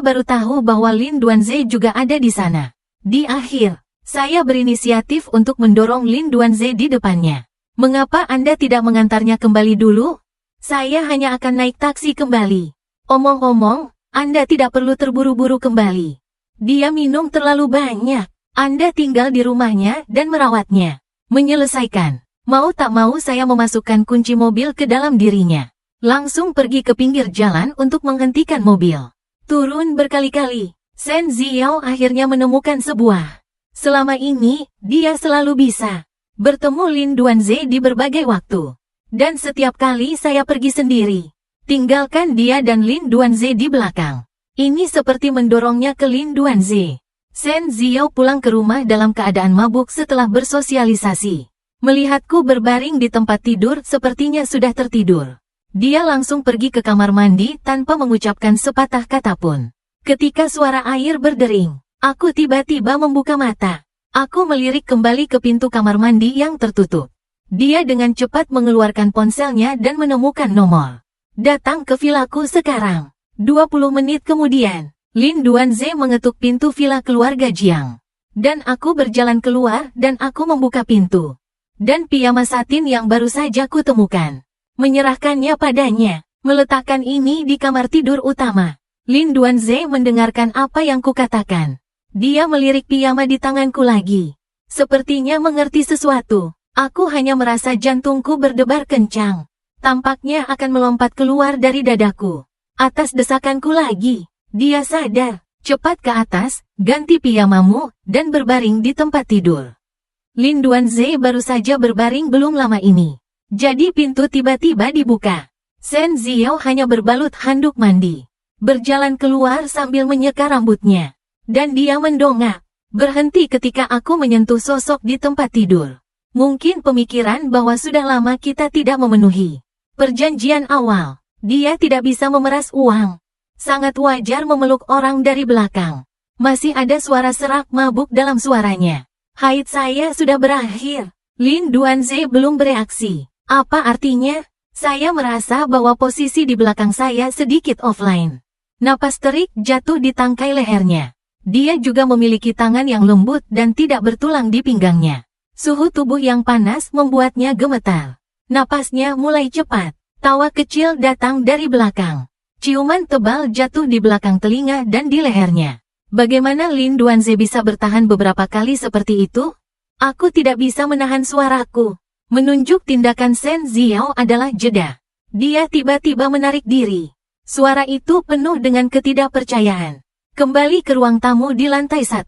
S1: baru tahu bahwa Lin Duanze juga ada di sana. Di akhir, saya berinisiatif untuk mendorong Lin Duanze di depannya. Mengapa Anda tidak mengantarnya kembali dulu? Saya hanya akan naik taksi kembali. Omong-omong, Anda tidak perlu terburu-buru kembali. Dia minum terlalu banyak. Anda tinggal di rumahnya dan merawatnya. Menyelesaikan. Mau tak mau saya memasukkan kunci mobil ke dalam dirinya. Langsung pergi ke pinggir jalan untuk menghentikan mobil. Turun berkali-kali. Shen Ziyao akhirnya menemukan sebuah. Selama ini, dia selalu bisa bertemu Lin Duanze di berbagai waktu. Dan setiap kali saya pergi sendiri, tinggalkan dia dan Lin Duanze di belakang. Ini seperti mendorongnya ke Lin Duanze. Shen Ziyao pulang ke rumah dalam keadaan mabuk setelah bersosialisasi. Melihatku berbaring di tempat tidur sepertinya sudah tertidur. Dia langsung pergi ke kamar mandi tanpa mengucapkan sepatah kata pun. Ketika suara air berdering, aku tiba-tiba membuka mata. Aku melirik kembali ke pintu kamar mandi yang tertutup. Dia dengan cepat mengeluarkan ponselnya dan menemukan nomor. Datang ke vilaku sekarang. 20 menit kemudian, Lin Duanze mengetuk pintu villa keluarga Jiang. Dan aku berjalan keluar dan aku membuka pintu. Dan piyama satin yang baru saja kutemukan. Menyerahkannya padanya, meletakkan ini di kamar tidur utama. Lin Duanze mendengarkan apa yang kukatakan. Dia melirik piyama di tanganku lagi. Sepertinya mengerti sesuatu. Aku hanya merasa jantungku berdebar kencang. Tampaknya akan melompat keluar dari dadaku. Atas desakanku lagi. Dia sadar. Cepat ke atas, ganti piyamamu, dan berbaring di tempat tidur. Lin Duanze baru saja berbaring belum lama ini. Jadi pintu tiba-tiba dibuka. Shen Ziyao hanya berbalut handuk mandi. Berjalan keluar sambil menyeka rambutnya. Dan dia mendongak. Berhenti ketika aku menyentuh sosok di tempat tidur. Mungkin pemikiran bahwa sudah lama kita tidak memenuhi perjanjian awal. Dia tidak bisa memeras uang. Sangat wajar memeluk orang dari belakang. Masih ada suara serak mabuk dalam suaranya. Haid saya sudah berakhir. Lin Duanze belum bereaksi. Apa artinya? Saya merasa bahwa posisi di belakang saya sedikit offline. Napas terik jatuh di tangkai lehernya. Dia juga memiliki tangan yang lembut dan tidak bertulang di pinggangnya. Suhu tubuh yang panas membuatnya gemetar. Napasnya mulai cepat. Tawa kecil datang dari belakang. Ciuman tebal jatuh di belakang telinga dan di lehernya. Bagaimana Lin Duanze bisa bertahan beberapa kali seperti itu? Aku tidak bisa menahan suaraku. Menunjuk tindakan Shen Ziyao adalah jeda. Dia tiba-tiba menarik diri. Suara itu penuh dengan ketidakpercayaan. Kembali ke ruang tamu di lantai 1.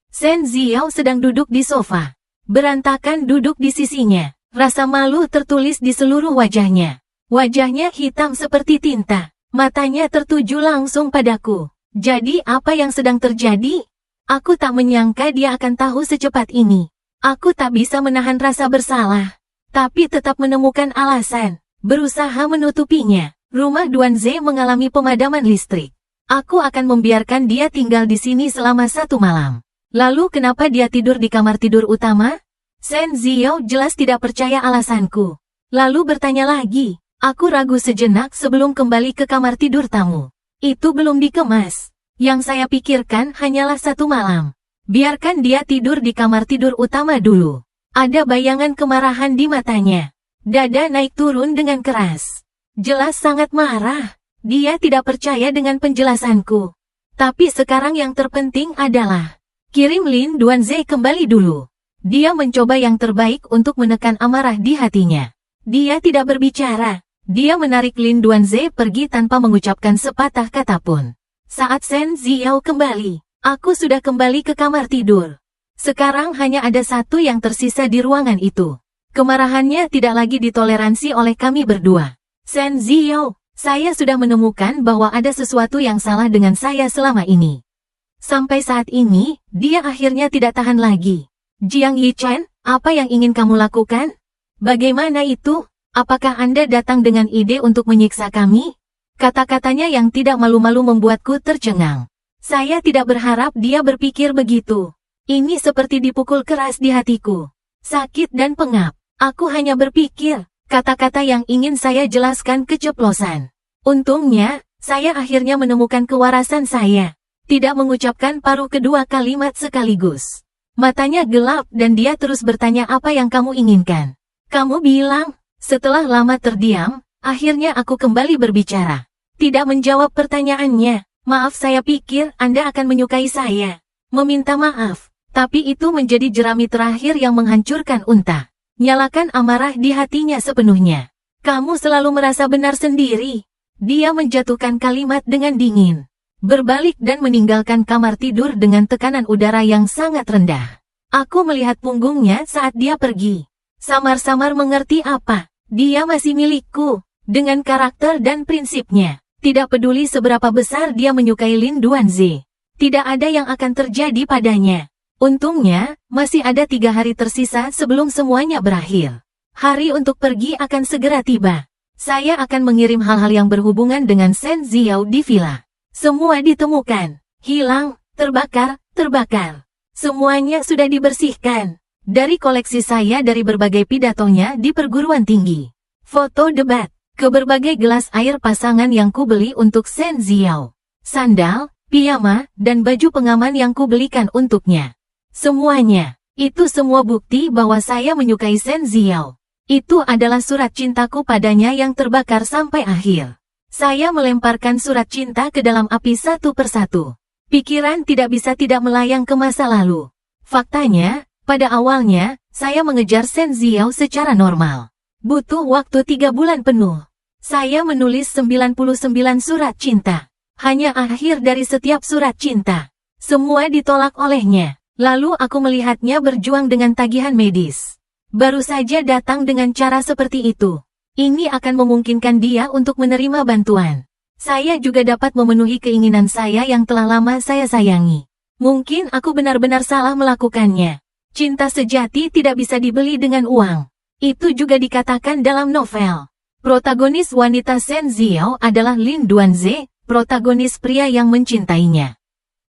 S1: Shen Ziyao sedang duduk di sofa. Berantakan duduk di sisinya. Rasa malu tertulis di seluruh wajahnya. Wajahnya hitam seperti tinta. Matanya tertuju langsung padaku. Jadi apa yang sedang terjadi? Aku tak menyangka dia akan tahu secepat ini. Aku tak bisa menahan rasa bersalah. Tapi tetap menemukan alasan. Berusaha menutupinya. Rumah Duanze mengalami pemadaman listrik. Aku akan membiarkan dia tinggal di sini selama 1 malam. Lalu kenapa dia tidur di kamar tidur utama? Shen Ziao jelas tidak percaya alasanku. Lalu bertanya lagi. Aku ragu sejenak sebelum kembali ke kamar tidur tamu. Itu belum dikemas. Yang saya pikirkan hanyalah 1 malam. Biarkan dia tidur di kamar tidur utama dulu. Ada bayangan kemarahan di matanya. Dada naik turun dengan keras. Jelas sangat marah. Dia tidak percaya dengan penjelasanku. Tapi sekarang yang terpenting adalah kirim Lin Duanze kembali dulu. Dia mencoba yang terbaik untuk menekan amarah di hatinya. Dia tidak berbicara. Dia menarik Lin Duanze pergi tanpa mengucapkan sepatah kata pun. Saat Shen Ziao kembali, aku sudah kembali ke kamar tidur. Sekarang hanya ada 1 yang tersisa di ruangan itu. Kemarahannya tidak lagi ditoleransi oleh kami berdua. Shen Ziao, saya sudah menemukan bahwa ada sesuatu yang salah dengan saya selama ini. Sampai saat ini, dia akhirnya tidak tahan lagi. Jiang Yichen, apa yang ingin kamu lakukan? Bagaimana itu? Apakah Anda datang dengan ide untuk menyiksa kami? Kata-katanya yang tidak malu-malu membuatku tercengang. Saya tidak berharap dia berpikir begitu. Ini seperti dipukul keras di hatiku. Sakit dan pengap. Aku hanya berpikir, kata-kata yang ingin saya jelaskan keceplosan. Untungnya, saya akhirnya menemukan kewarasan saya. Tidak mengucapkan paruh kedua kalimat sekaligus. Matanya gelap dan dia terus bertanya apa yang kamu inginkan. Kamu bilang, setelah lama terdiam, akhirnya aku kembali berbicara. Tidak menjawab pertanyaannya. Maaf, saya pikir Anda akan menyukai saya. Meminta maaf. Tapi itu menjadi jerami terakhir yang menghancurkan unta. Nyalakan amarah di hatinya sepenuhnya. Kamu selalu merasa benar sendiri. Dia menjatuhkan kalimat dengan dingin. Berbalik dan meninggalkan kamar tidur dengan tekanan udara yang sangat rendah. Aku melihat punggungnya saat dia pergi. Samar-samar mengerti apa. Dia masih milikku. Dengan karakter dan prinsipnya. Tidak peduli seberapa besar dia menyukai Lin Duanze. Tidak ada yang akan terjadi padanya. Untungnya, masih ada 3 hari tersisa sebelum semuanya berakhir. Hari untuk pergi akan segera tiba. Saya akan mengirim hal-hal yang berhubungan dengan Shen Ziao di villa. Semua ditemukan, hilang, terbakar. Semuanya sudah dibersihkan. Dari koleksi saya dari berbagai pidatonya di perguruan tinggi. Foto debat, ke berbagai gelas air pasangan yang kubeli untuk Shen Ziao. Sandal, piyama, dan baju pengaman yang kubelikan untuknya. Semuanya, itu semua bukti bahwa saya menyukai Shen Ziao. Itu adalah surat cintaku padanya yang terbakar sampai akhir. Saya melemparkan surat cinta ke dalam api satu persatu. Pikiran tidak bisa tidak melayang ke masa lalu. Faktanya, pada awalnya, saya mengejar Shen Ziao secara normal. Butuh waktu 3 bulan penuh. Saya menulis 99 surat cinta. Hanya akhir dari setiap surat cinta. Semua ditolak olehnya. Lalu aku melihatnya berjuang dengan tagihan medis. Baru saja datang dengan cara seperti itu. Ini akan memungkinkan dia untuk menerima bantuan. Saya juga dapat memenuhi keinginan saya yang telah lama saya sayangi. Mungkin aku benar-benar salah melakukannya. Cinta sejati tidak bisa dibeli dengan uang. Itu juga dikatakan dalam novel. Protagonis wanita Shen Ziao adalah Lin Duanze, protagonis pria yang mencintainya.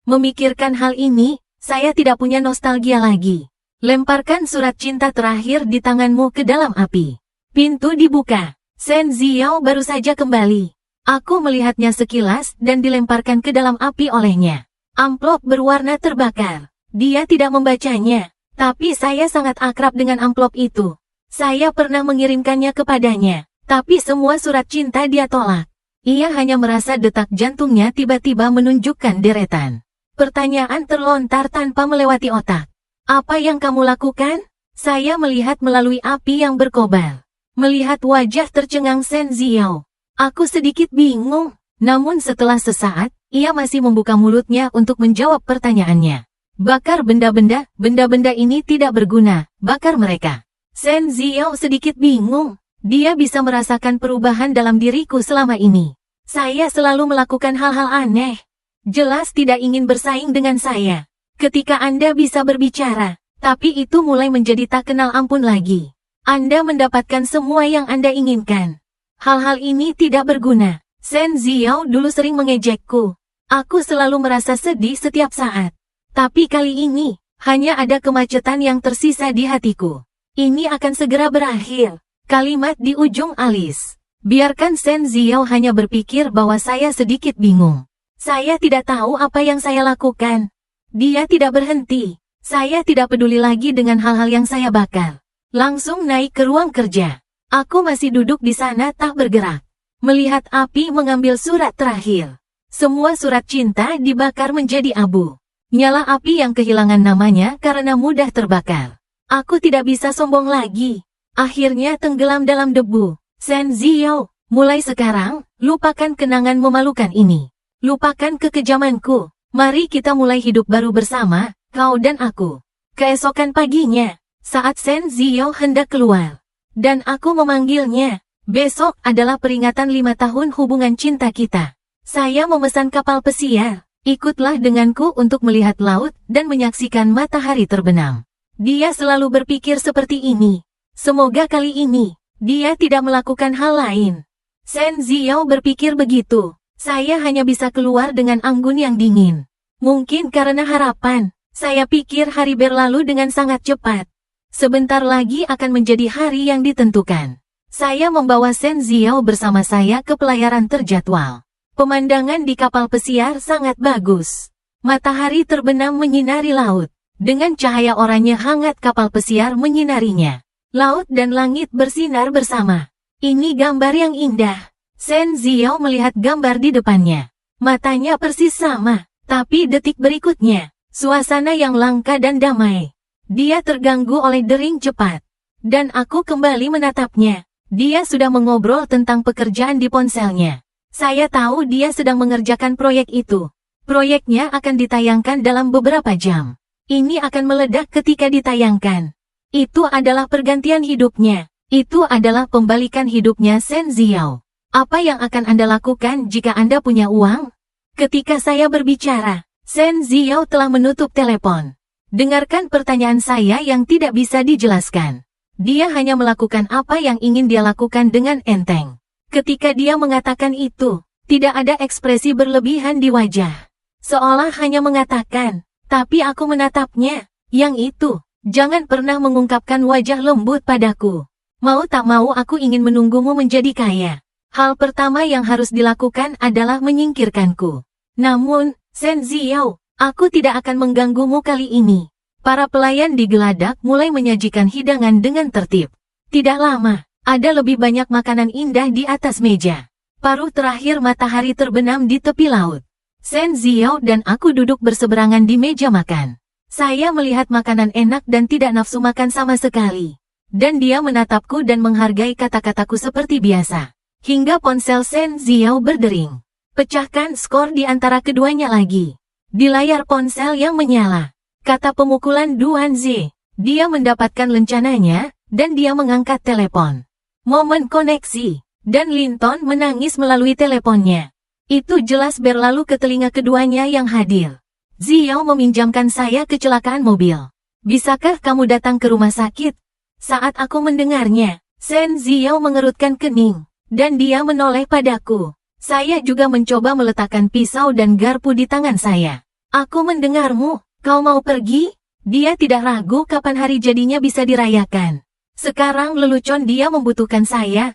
S1: Memikirkan hal ini, saya tidak punya nostalgia lagi. Lemparkan surat cinta terakhir di tanganmu ke dalam api. Pintu dibuka. Shen Ziao baru saja kembali. Aku melihatnya sekilas dan dilemparkan ke dalam api olehnya. Amplop berwarna terbakar. Dia tidak membacanya. Tapi saya sangat akrab dengan amplop itu. Saya pernah mengirimkannya kepadanya. Tapi semua surat cinta dia tolak. Ia hanya merasa detak jantungnya tiba-tiba menunjukkan deretan. Pertanyaan terlontar tanpa melewati otak. Apa yang kamu lakukan? Saya melihat melalui api yang berkobar. Melihat wajah tercengang Shen Ziao. Aku sedikit bingung. Namun setelah sesaat, ia masih membuka mulutnya untuk menjawab pertanyaannya. Bakar benda-benda ini tidak berguna, bakar mereka. Shen Ziao sedikit bingung. Dia bisa merasakan perubahan dalam diriku selama ini. Saya selalu melakukan hal-hal aneh. Jelas tidak ingin bersaing dengan saya. Ketika Anda bisa berbicara, tapi itu mulai menjadi tak kenal ampun lagi. Anda mendapatkan semua yang Anda inginkan. Hal-hal ini tidak berguna. Shen Ziao dulu sering mengejekku. Aku selalu merasa sedih setiap saat. Tapi kali ini, Hanya ada kemacetan yang tersisa di hatiku. Ini akan segera berakhir. Kalimat di ujung alis. Biarkan Shen Ziao hanya berpikir bahwa saya sedikit bingung. Saya tidak tahu apa yang saya lakukan. Dia tidak berhenti. Saya tidak peduli lagi dengan hal-hal yang saya bakar. Langsung naik ke ruang kerja. Aku masih duduk di sana tak bergerak. Melihat api mengambil surat terakhir. Semua surat cinta dibakar menjadi abu. Nyala api yang kehilangan namanya karena mudah terbakar. Aku tidak bisa sombong lagi. Akhirnya tenggelam dalam debu. Shen Ziao, mulai sekarang, lupakan kenangan memalukan ini. Lupakan kekejamanku. Mari kita mulai hidup baru bersama, kau dan aku. Keesokan paginya, saat Shen Ziao hendak keluar. Dan aku memanggilnya. Besok adalah peringatan 5 tahun hubungan cinta kita. Saya memesan kapal pesiar. Ikutlah denganku untuk melihat laut dan menyaksikan matahari terbenam. Dia selalu berpikir seperti ini. Semoga kali ini, dia tidak melakukan hal lain. Shen Ziao berpikir begitu. Saya hanya bisa keluar dengan anggun yang dingin. Mungkin karena harapan, saya pikir hari berlalu dengan sangat cepat. Sebentar lagi akan menjadi hari yang ditentukan. Saya membawa Shen Ziao bersama saya ke pelayaran terjadwal. Pemandangan di kapal pesiar sangat bagus. Matahari terbenam menyinari laut. Dengan cahaya oranye hangat kapal pesiar menyinarinya. Laut dan langit bersinar bersama. Ini gambar yang indah. Shen Ziao melihat gambar di depannya. Matanya persis sama. Tapi detik berikutnya, suasana yang langka dan damai. Dia terganggu oleh dering cepat. Dan aku kembali menatapnya. Dia sudah mengobrol tentang pekerjaan di ponselnya. Saya tahu dia sedang mengerjakan proyek itu. Proyeknya akan ditayangkan dalam beberapa jam. Ini akan meledak ketika ditayangkan. Itu adalah pergantian hidupnya. Itu adalah pembalikan hidupnya Shen Ziao. Apa yang akan Anda lakukan jika Anda punya uang? Ketika saya berbicara, Shen Ziao telah menutup telepon. Dengarkan pertanyaan saya yang tidak bisa dijelaskan. Dia hanya melakukan apa yang ingin dia lakukan dengan enteng. Ketika dia mengatakan itu, tidak ada ekspresi berlebihan di wajah. Seolah hanya mengatakan, tapi aku menatapnya. Yang itu, jangan pernah mengungkapkan wajah lembut padaku. Mau tak mau aku ingin menunggumu menjadi kaya. Hal pertama yang harus dilakukan adalah menyingkirkanku. Namun, Shen Ziao, aku tidak akan mengganggumu kali ini. Para pelayan di geladak mulai menyajikan hidangan dengan tertib. Tidak lama. Ada lebih banyak makanan indah di atas meja. Paruh terakhir matahari terbenam di tepi laut. Shen Ziao dan aku duduk berseberangan di meja makan. Saya melihat makanan enak dan tidak nafsu makan sama sekali. Dan dia menatapku dan menghargai kata-kataku seperti biasa. Hingga ponsel Shen Ziao berdering. Pecahkan skor di antara keduanya lagi. Di layar ponsel yang menyala. Kata pemukulan Duan Zi. Dia mendapatkan lencananya, dan dia mengangkat telepon. Momen koneksi, dan Linton menangis melalui teleponnya. Itu jelas berlalu ke telinga keduanya yang hadir. Ziao meminjamkan saya kecelakaan mobil. Bisakah kamu datang ke rumah sakit? Saat aku mendengarnya, Shen Ziao mengerutkan kening, dan dia menoleh padaku. Saya juga mencoba meletakkan pisau dan garpu di tangan saya. Aku mendengarmu, kau mau pergi? Dia tidak ragu kapan hari jadinya bisa dirayakan. Sekarang lelucon dia membutuhkan saya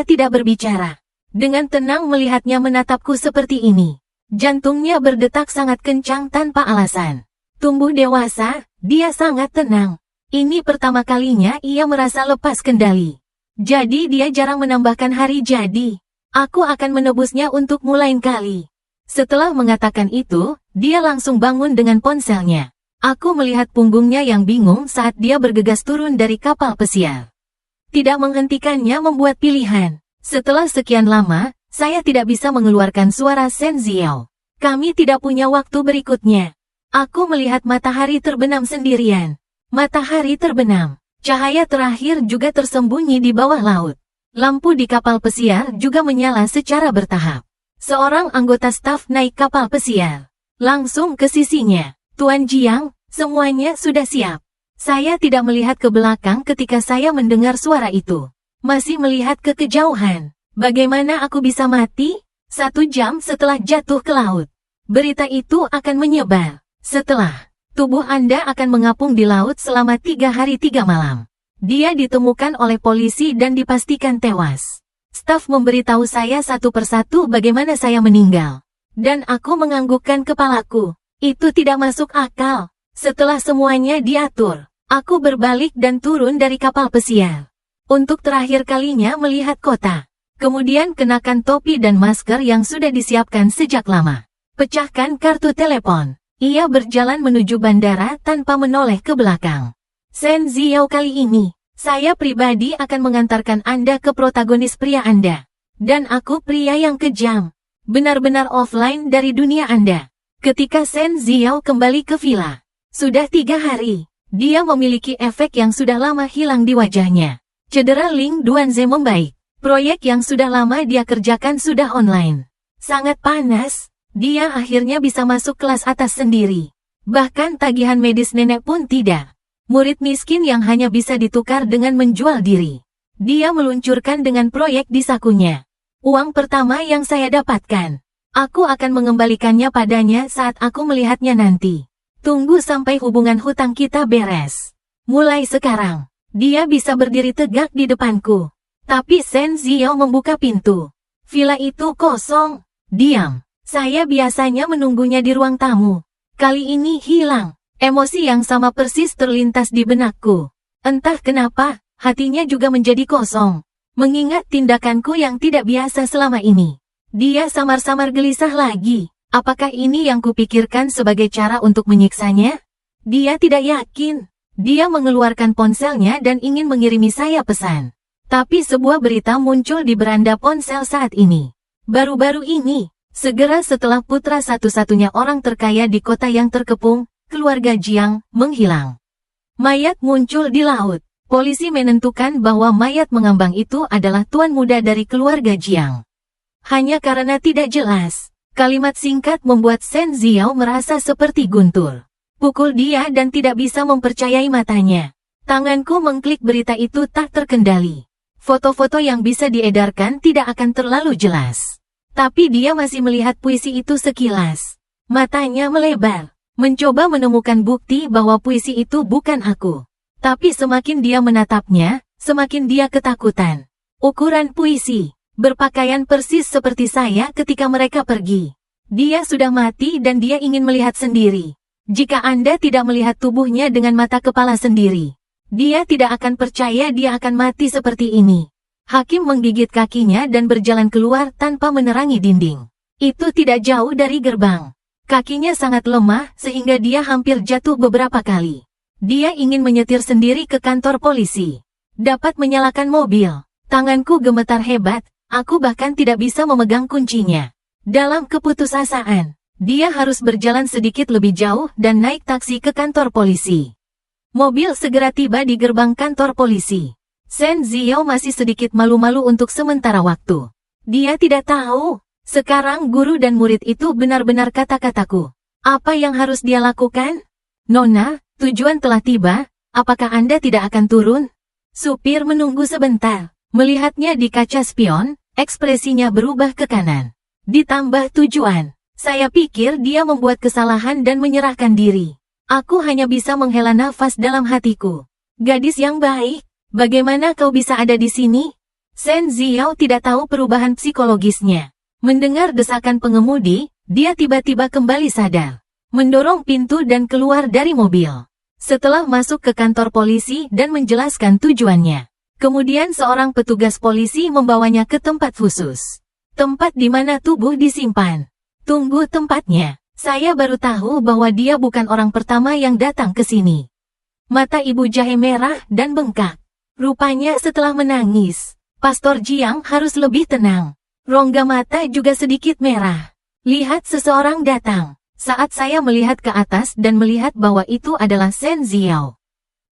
S1: tidak berbicara. Dengan tenang melihatnya menatapku seperti ini. Jantungnya berdetak sangat kencang tanpa alasan. Tumbuh dewasa, dia sangat tenang. Ini pertama kalinya ia merasa lepas kendali. Jadi dia jarang menambahkan hari jadi. Aku akan menebusnya untukmu lain kali. Setelah mengatakan itu, dia langsung bangun dengan ponselnya. Aku melihat punggungnya yang bingung saat dia bergegas turun dari kapal pesiar. Tidak menghentikannya membuat pilihan. Setelah sekian lama, saya tidak bisa mengeluarkan suara Shen Ziao. Kami tidak punya waktu berikutnya. Aku melihat matahari terbenam sendirian. Matahari terbenam. Cahaya terakhir juga tersembunyi di bawah laut. Lampu di kapal pesiar juga menyala secara bertahap. Seorang anggota staf naik kapal pesiar. Langsung ke sisinya. Tuan Jiang, semuanya sudah siap. Saya tidak melihat ke belakang ketika saya mendengar suara itu. Masih melihat ke kejauhan. Bagaimana aku bisa mati? 1 jam setelah jatuh ke laut. Berita itu akan menyebar. Setelah Tubuh Anda akan mengapung di laut selama 3 hari 3 malam. Dia ditemukan oleh polisi dan dipastikan tewas. Staf memberitahu saya satu persatu bagaimana saya meninggal. Dan aku menganggukkan kepalaku. Itu tidak masuk akal. Setelah semuanya diatur, aku berbalik dan turun dari kapal pesiar. Untuk terakhir kalinya melihat kota. Kemudian kenakan topi dan masker yang sudah disiapkan sejak lama. Pecahkan kartu telepon. Ia berjalan menuju bandara tanpa menoleh ke belakang. Shen Ziao, kali ini, saya pribadi akan mengantarkan Anda ke protagonis pria Anda. Dan aku pria yang kejam. Benar-benar offline dari dunia Anda. Ketika Shen Ziao kembali ke villa. Sudah 3 hari. Dia memiliki efek yang sudah lama hilang di wajahnya. Cedera Ling Duanze membaik. Proyek yang sudah lama dia kerjakan sudah online. Sangat panas. Dia akhirnya bisa masuk kelas atas sendiri. Bahkan tagihan medis nenek pun tidak. Murid miskin yang hanya bisa ditukar dengan menjual diri. Dia meluncurkan dengan proyek di sakunya. Uang pertama yang saya dapatkan. Aku akan mengembalikannya padanya saat aku melihatnya nanti. Tunggu sampai hubungan hutang kita beres. Mulai sekarang, dia bisa berdiri tegak di depanku. Tapi Shen Ziao membuka pintu. Villa itu kosong. Diam. Saya biasanya menunggunya di ruang tamu. Kali ini hilang. Emosi yang sama persis terlintas di benakku. Entah kenapa, hatinya juga menjadi kosong. Mengingat tindakanku yang tidak biasa selama ini. Dia samar-samar gelisah lagi. Apakah ini yang kupikirkan sebagai cara untuk menyiksanya? Dia tidak yakin. Dia mengeluarkan ponselnya dan ingin mengirimi saya pesan. Tapi sebuah berita muncul di beranda ponsel saat ini. Baru-baru ini, segera setelah putra satu-satunya orang terkaya di kota yang terkepung, keluarga Jiang, menghilang. Mayat muncul di laut. Polisi menentukan bahwa mayat mengambang itu adalah tuan muda dari keluarga Jiang. Hanya karena tidak jelas, kalimat singkat membuat Shen Ziao merasa seperti guntur. Pukul dia dan tidak bisa mempercayai matanya. Tanganku mengklik berita itu tak terkendali. Foto-foto yang bisa diedarkan tidak akan terlalu jelas. Tapi dia masih melihat puisi itu sekilas. Matanya melebar, mencoba menemukan bukti bahwa puisi itu bukan aku. Tapi semakin dia menatapnya, semakin dia ketakutan. Ukuran puisi, berpakaian persis seperti saya ketika mereka pergi. Dia sudah mati dan dia ingin melihat sendiri. Jika Anda tidak melihat tubuhnya dengan mata kepala sendiri, dia tidak akan percaya dia akan mati seperti ini. Hakim menggigit kakinya dan berjalan keluar tanpa menerangi dinding. Itu tidak jauh dari gerbang. Kakinya sangat lemah sehingga dia hampir jatuh beberapa kali. Dia ingin menyetir sendiri ke kantor polisi. Dapat menyalakan mobil. Tanganku gemetar hebat, aku bahkan tidak bisa memegang kuncinya. Dalam keputusasaan, dia harus berjalan sedikit lebih jauh dan naik taksi ke kantor polisi. Mobil segera tiba di gerbang kantor polisi. Shen Ziao masih sedikit malu-malu untuk sementara waktu. Dia tidak tahu. Sekarang guru dan murid itu benar-benar kata-kataku. Apa yang harus dia lakukan? Nona, tujuan telah tiba. Apakah Anda tidak akan turun? Supir menunggu sebentar. Melihatnya di kaca spion, ekspresinya berubah ke kanan. Ditambah tujuan. Saya pikir dia membuat kesalahan dan menyerahkan diri. Aku hanya bisa menghela nafas dalam hatiku. Gadis yang baik, bagaimana kau bisa ada di sini? Shen Ziao tidak tahu perubahan psikologisnya. Mendengar desakan pengemudi, dia tiba-tiba kembali sadar. Mendorong pintu dan keluar dari mobil. Setelah masuk ke kantor polisi dan menjelaskan tujuannya. Kemudian seorang petugas polisi membawanya ke tempat khusus. Tempat di mana tubuh disimpan. Tunggu tempatnya. Saya baru tahu bahwa dia bukan orang pertama yang datang ke sini. Mata ibu jahe merah dan bengkak. Rupanya setelah menangis, Pastor Jiang harus lebih tenang. Rongga mata juga sedikit merah. Lihat seseorang datang. Saat saya melihat ke atas dan melihat bahwa itu adalah Shen Ziao.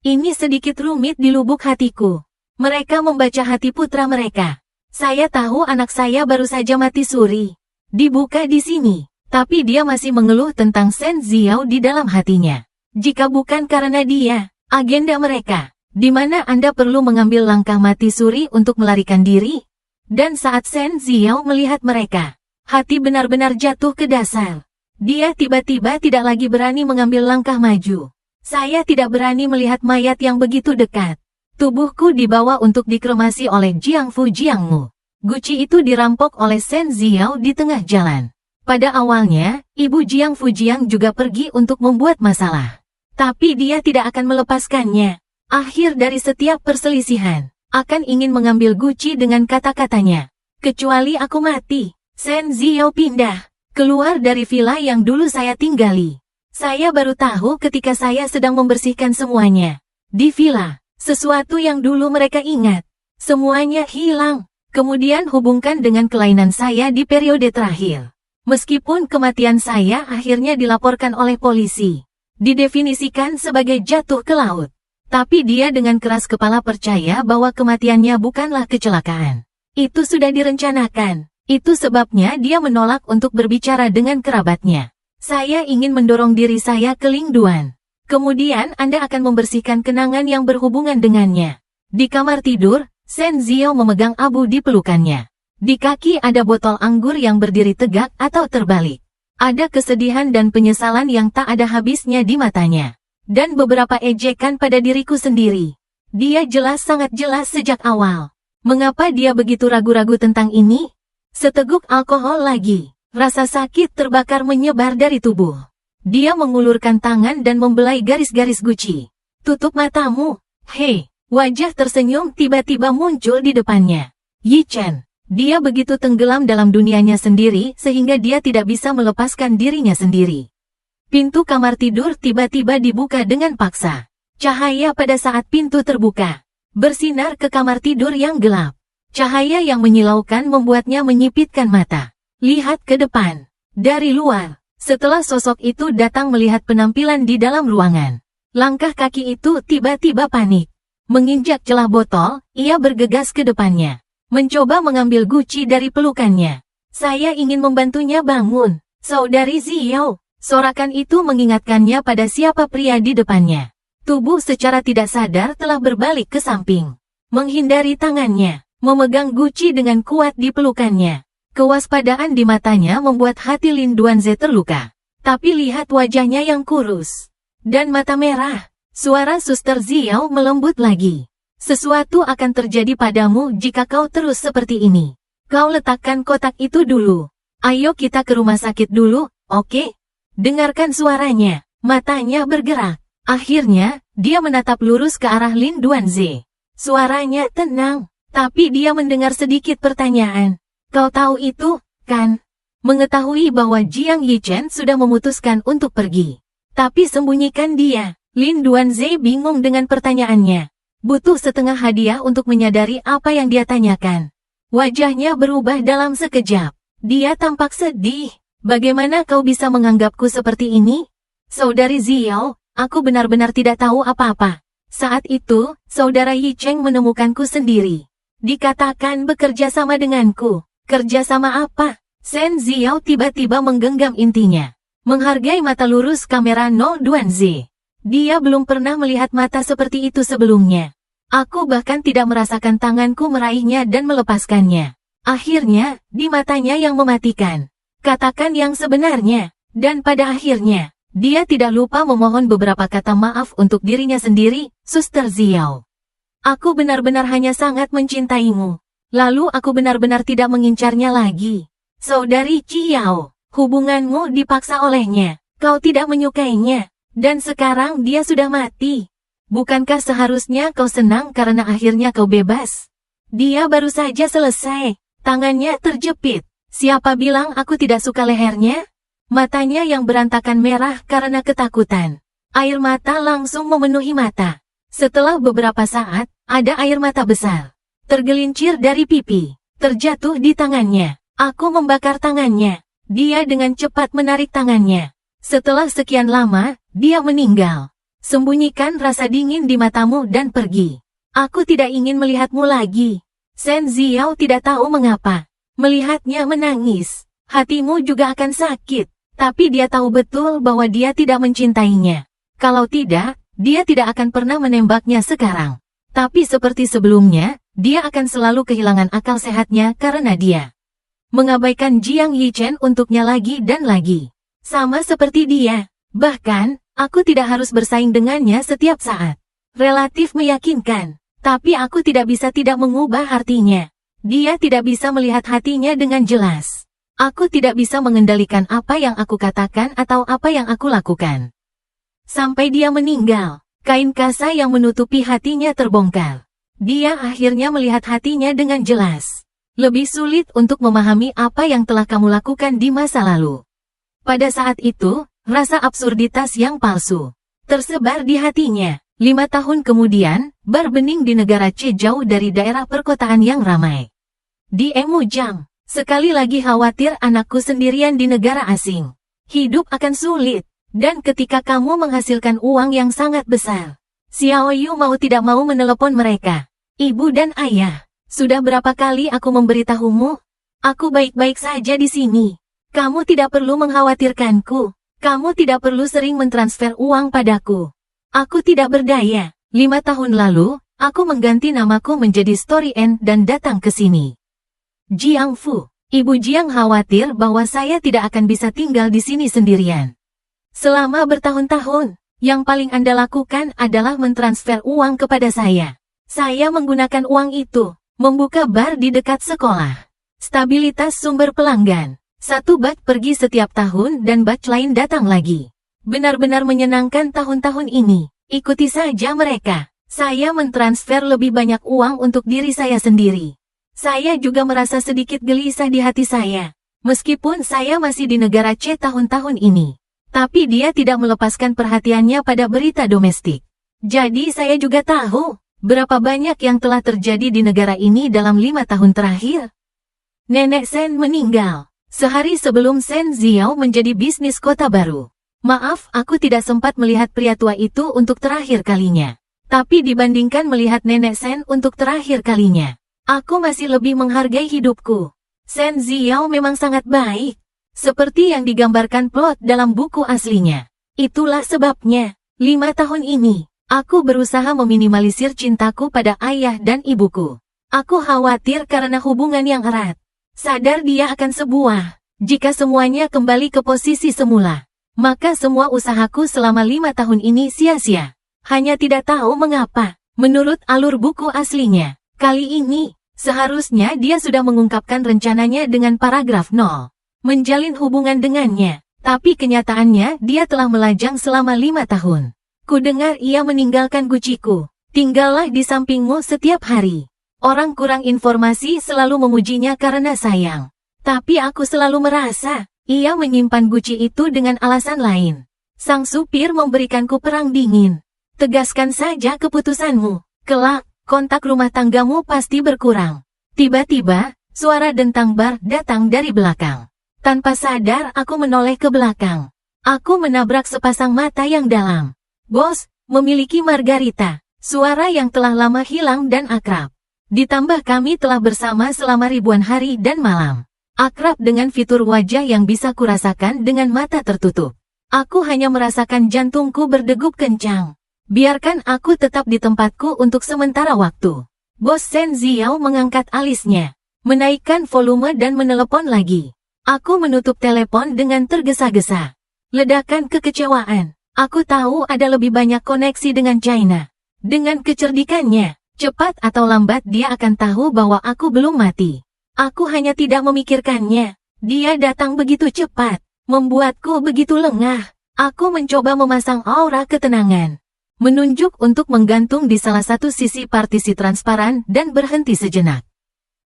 S1: Ini sedikit rumit di lubuk hatiku. Mereka membaca hati putra mereka. Saya tahu anak saya baru saja mati suri. Dibuka di sini. Tapi dia masih mengeluh tentang Shen Ziao di dalam hatinya. Jika bukan karena dia, agenda mereka, di mana Anda perlu mengambil langkah mati suri untuk melarikan diri? Dan saat Shen Ziao melihat mereka, hati benar-benar jatuh ke dasar. Dia tiba-tiba tidak lagi berani mengambil langkah maju. Saya tidak berani melihat mayat yang begitu dekat. Tubuhku dibawa untuk dikremasi oleh Jiangfu Jiangmu. Guci itu dirampok oleh Shen Ziao di tengah jalan. Pada awalnya, Ibu Jiangfu Jiang juga pergi untuk membuat masalah. Tapi dia tidak akan melepaskannya. Akhir dari setiap perselisihan, akan ingin mengambil Guci dengan kata-katanya. Kecuali aku mati. Shen Ziao pindah keluar dari villa yang dulu saya tinggali. Saya baru tahu ketika saya sedang membersihkan semuanya. Di villa, sesuatu yang dulu mereka ingat. Semuanya hilang. Kemudian hubungkan dengan kelainan saya di periode terakhir. Meskipun kematian saya akhirnya dilaporkan oleh polisi. Didefinisikan sebagai jatuh ke laut. Tapi dia dengan keras kepala percaya bahwa kematiannya bukanlah kecelakaan. Itu sudah direncanakan. Itu sebabnya dia menolak untuk berbicara dengan kerabatnya. Saya ingin mendorong diri saya ke Lingduan. Kemudian Anda akan membersihkan kenangan yang berhubungan dengannya. Di kamar tidur, Shen Ziao memegang Abu di pelukannya. Di kaki ada botol anggur yang berdiri tegak atau terbalik. Ada kesedihan dan penyesalan yang tak ada habisnya di matanya. Dan beberapa ejekan pada diriku sendiri. Dia sangat jelas sejak awal. Mengapa dia begitu ragu-ragu tentang ini? Seteguk alkohol lagi. Rasa sakit terbakar menyebar dari tubuh. Dia mengulurkan tangan dan membelai garis-garis Guci. Tutup matamu. Hei, wajah tersenyum tiba-tiba muncul di depannya. Yi Chen. Dia begitu tenggelam dalam dunianya sendiri sehingga dia tidak bisa melepaskan dirinya sendiri. Pintu kamar tidur tiba-tiba dibuka dengan paksa. Cahaya pada saat pintu terbuka bersinar ke kamar tidur yang gelap. Cahaya yang menyilaukan membuatnya menyipitkan mata. Lihat ke depan. Dari luar, setelah sosok itu datang melihat penampilan di dalam ruangan. Langkah kaki itu tiba-tiba panik. Menginjak celah botol, ia bergegas ke depannya. Mencoba mengambil Guci dari pelukannya. Saya ingin membantunya bangun. Saudari Ziao. Sorakan itu mengingatkannya pada siapa pria di depannya. Tubuh secara tidak sadar telah berbalik ke samping. Menghindari tangannya. Memegang Guci dengan kuat di pelukannya. Kewaspadaan di matanya membuat hati Lin Duanze terluka. Tapi lihat wajahnya yang kurus. Dan mata merah. Suara Suster Ziao melembut lagi. Sesuatu akan terjadi padamu jika kau terus seperti ini. Kau letakkan kotak itu dulu. Ayo kita ke rumah sakit dulu, oke? Dengarkan suaranya. Matanya bergerak. Akhirnya, dia menatap lurus ke arah Lin Duanze. Suaranya tenang, tapi dia mendengar sedikit pertanyaan. Kau tahu itu, kan? Mengetahui bahwa Jiang Yichen sudah memutuskan untuk pergi. Tapi sembunyikan dia. Lin Duanze bingung dengan pertanyaannya. Butuh setengah hadiah untuk menyadari apa yang dia tanyakan. Wajahnya berubah dalam sekejap. Dia tampak sedih. Bagaimana kau bisa menganggapku seperti ini? Saudari Ziao, aku benar-benar tidak tahu apa-apa. Saat itu, saudara Yi Cheng menemukanku sendiri. Dikatakan bekerja sama denganku. Kerja sama apa? Shen Ziao tiba-tiba menggenggam intinya. Menghargai mata lurus kamera No Duanze. Dia belum pernah melihat mata seperti itu sebelumnya. Aku bahkan tidak merasakan tanganku meraihnya dan melepaskannya. Akhirnya, di matanya yang mematikan. Katakan yang sebenarnya. Dan pada akhirnya, dia tidak lupa memohon beberapa kata maaf untuk dirinya sendiri, Suster Ziao. Aku benar-benar hanya sangat mencintaimu. Lalu aku benar-benar tidak mengincarnya lagi. Saudari Chiao, hubunganmu dipaksa olehnya. Kau tidak menyukainya. Dan sekarang dia sudah mati. Bukankah seharusnya kau senang karena akhirnya kau bebas? Dia baru saja selesai. Tangannya terjepit. Siapa bilang aku tidak suka lehernya? Matanya yang berantakan merah karena ketakutan. Air mata langsung memenuhi mata. Setelah beberapa saat, ada air mata besar. Tergelincir dari pipi. Terjatuh di tangannya. Aku membakar tangannya. Dia dengan cepat menarik tangannya. Setelah sekian lama, dia meninggal. Sembunyikan rasa dingin di matamu dan pergi. Aku tidak ingin melihatmu lagi. Shen Ziao tidak tahu mengapa. Melihatnya menangis. Hatimu juga akan sakit. Tapi dia tahu betul bahwa dia tidak mencintainya. Kalau tidak, dia tidak akan pernah menembaknya sekarang. Tapi seperti sebelumnya, dia akan selalu kehilangan akal sehatnya karena dia mengabaikan Jiang Yichen untuknya lagi dan lagi. Sama seperti dia. Bahkan, aku tidak harus bersaing dengannya setiap saat. Relatif meyakinkan. Tapi aku tidak bisa tidak mengubah artinya. Dia tidak bisa melihat hatinya dengan jelas. Aku tidak bisa mengendalikan apa yang aku katakan atau apa yang aku lakukan. Sampai dia meninggal, kain kasa yang menutupi hatinya terbongkar. Dia akhirnya melihat hatinya dengan jelas. Lebih sulit untuk memahami apa yang telah kamu lakukan di masa lalu. Pada saat itu, rasa absurditas yang palsu tersebar di hatinya. 5 tahun kemudian, bar bening di negara C jauh dari daerah perkotaan yang ramai. Di Jam, sekali lagi khawatir anakku sendirian di negara asing. Hidup akan sulit, dan ketika kamu menghasilkan uang yang sangat besar, Xiao Yu mau tidak mau menelepon mereka. Ibu dan ayah, sudah berapa kali aku memberitahumu? Aku baik-baik saja di sini. Kamu tidak perlu mengkhawatirkanku. Kamu tidak perlu sering mentransfer uang padaku. Aku tidak berdaya. 5 tahun lalu, aku mengganti namaku menjadi Story End dan datang ke sini. Jiang Fu, Ibu Jiang khawatir bahwa saya tidak akan bisa tinggal di sini sendirian. Selama bertahun-tahun, yang paling Anda lakukan adalah mentransfer uang kepada saya. Saya menggunakan uang itu, membuka bar di dekat sekolah. Stabilitas sumber pelanggan. Satu batch pergi setiap tahun dan batch lain datang lagi. Benar-benar menyenangkan tahun-tahun ini. Ikuti saja mereka. Saya mentransfer lebih banyak uang untuk diri saya sendiri. Saya juga merasa sedikit gelisah di hati saya. Meskipun saya masih di negara C tahun-tahun ini. Tapi dia tidak melepaskan perhatiannya pada berita domestik. Jadi saya juga tahu berapa banyak yang telah terjadi di negara ini dalam 5 tahun terakhir. Nenek Sen meninggal. Sehari sebelum Sen Ziao menjadi bisnis kota baru. Maaf, aku tidak sempat melihat pria tua itu untuk terakhir kalinya. Tapi dibandingkan melihat Nenek Sen untuk terakhir kalinya, aku masih lebih menghargai hidupku. Sen Ziao memang sangat baik. Seperti yang digambarkan plot dalam buku aslinya. Itulah sebabnya, 5 tahun ini, aku berusaha meminimalisir cintaku pada ayah dan ibuku. Aku khawatir karena hubungan yang erat. Sadar dia akan sebuah. Jika semuanya kembali ke posisi semula, maka semua usahaku selama 5 tahun ini sia-sia. Hanya tidak tahu mengapa, menurut alur buku aslinya, kali ini, seharusnya dia sudah mengungkapkan rencananya dengan paragraf 0. Menjalin hubungan dengannya, tapi kenyataannya dia telah melajang selama 5 tahun. Kudengar ia meninggalkan guciku, tinggallah di sampingmu setiap hari. Orang kurang informasi selalu memujinya karena sayang. Tapi aku selalu merasa, ia menyimpan guci itu dengan alasan lain. Sang supir memberikanku perang dingin. Tegaskan saja keputusanmu. Kelak, kontak rumah tanggamu pasti berkurang. Tiba-tiba, suara dentang bar datang dari belakang. Tanpa sadar aku menoleh ke belakang. Aku menabrak sepasang mata yang dalam. Bos, memiliki Margarita. Suara yang telah lama hilang dan akrab. Ditambah kami telah bersama selama ribuan hari dan malam. Akrab dengan fitur wajah yang bisa kurasakan dengan mata tertutup. Aku hanya merasakan jantungku berdegup kencang. Biarkan aku tetap di tempatku untuk sementara waktu. Bos Sen Ziao mengangkat alisnya, menaikkan volume dan menelepon lagi. Aku menutup telepon dengan tergesa-gesa. Ledakan kekecewaan. Aku tahu ada lebih banyak koneksi dengan China. Dengan kecerdikannya, cepat atau lambat dia akan tahu bahwa aku belum mati. Aku hanya tidak memikirkannya. Dia datang begitu cepat, membuatku begitu lengah. Aku mencoba memasang aura ketenangan. Menunjuk untuk menggantung di salah satu sisi partisi transparan dan berhenti sejenak.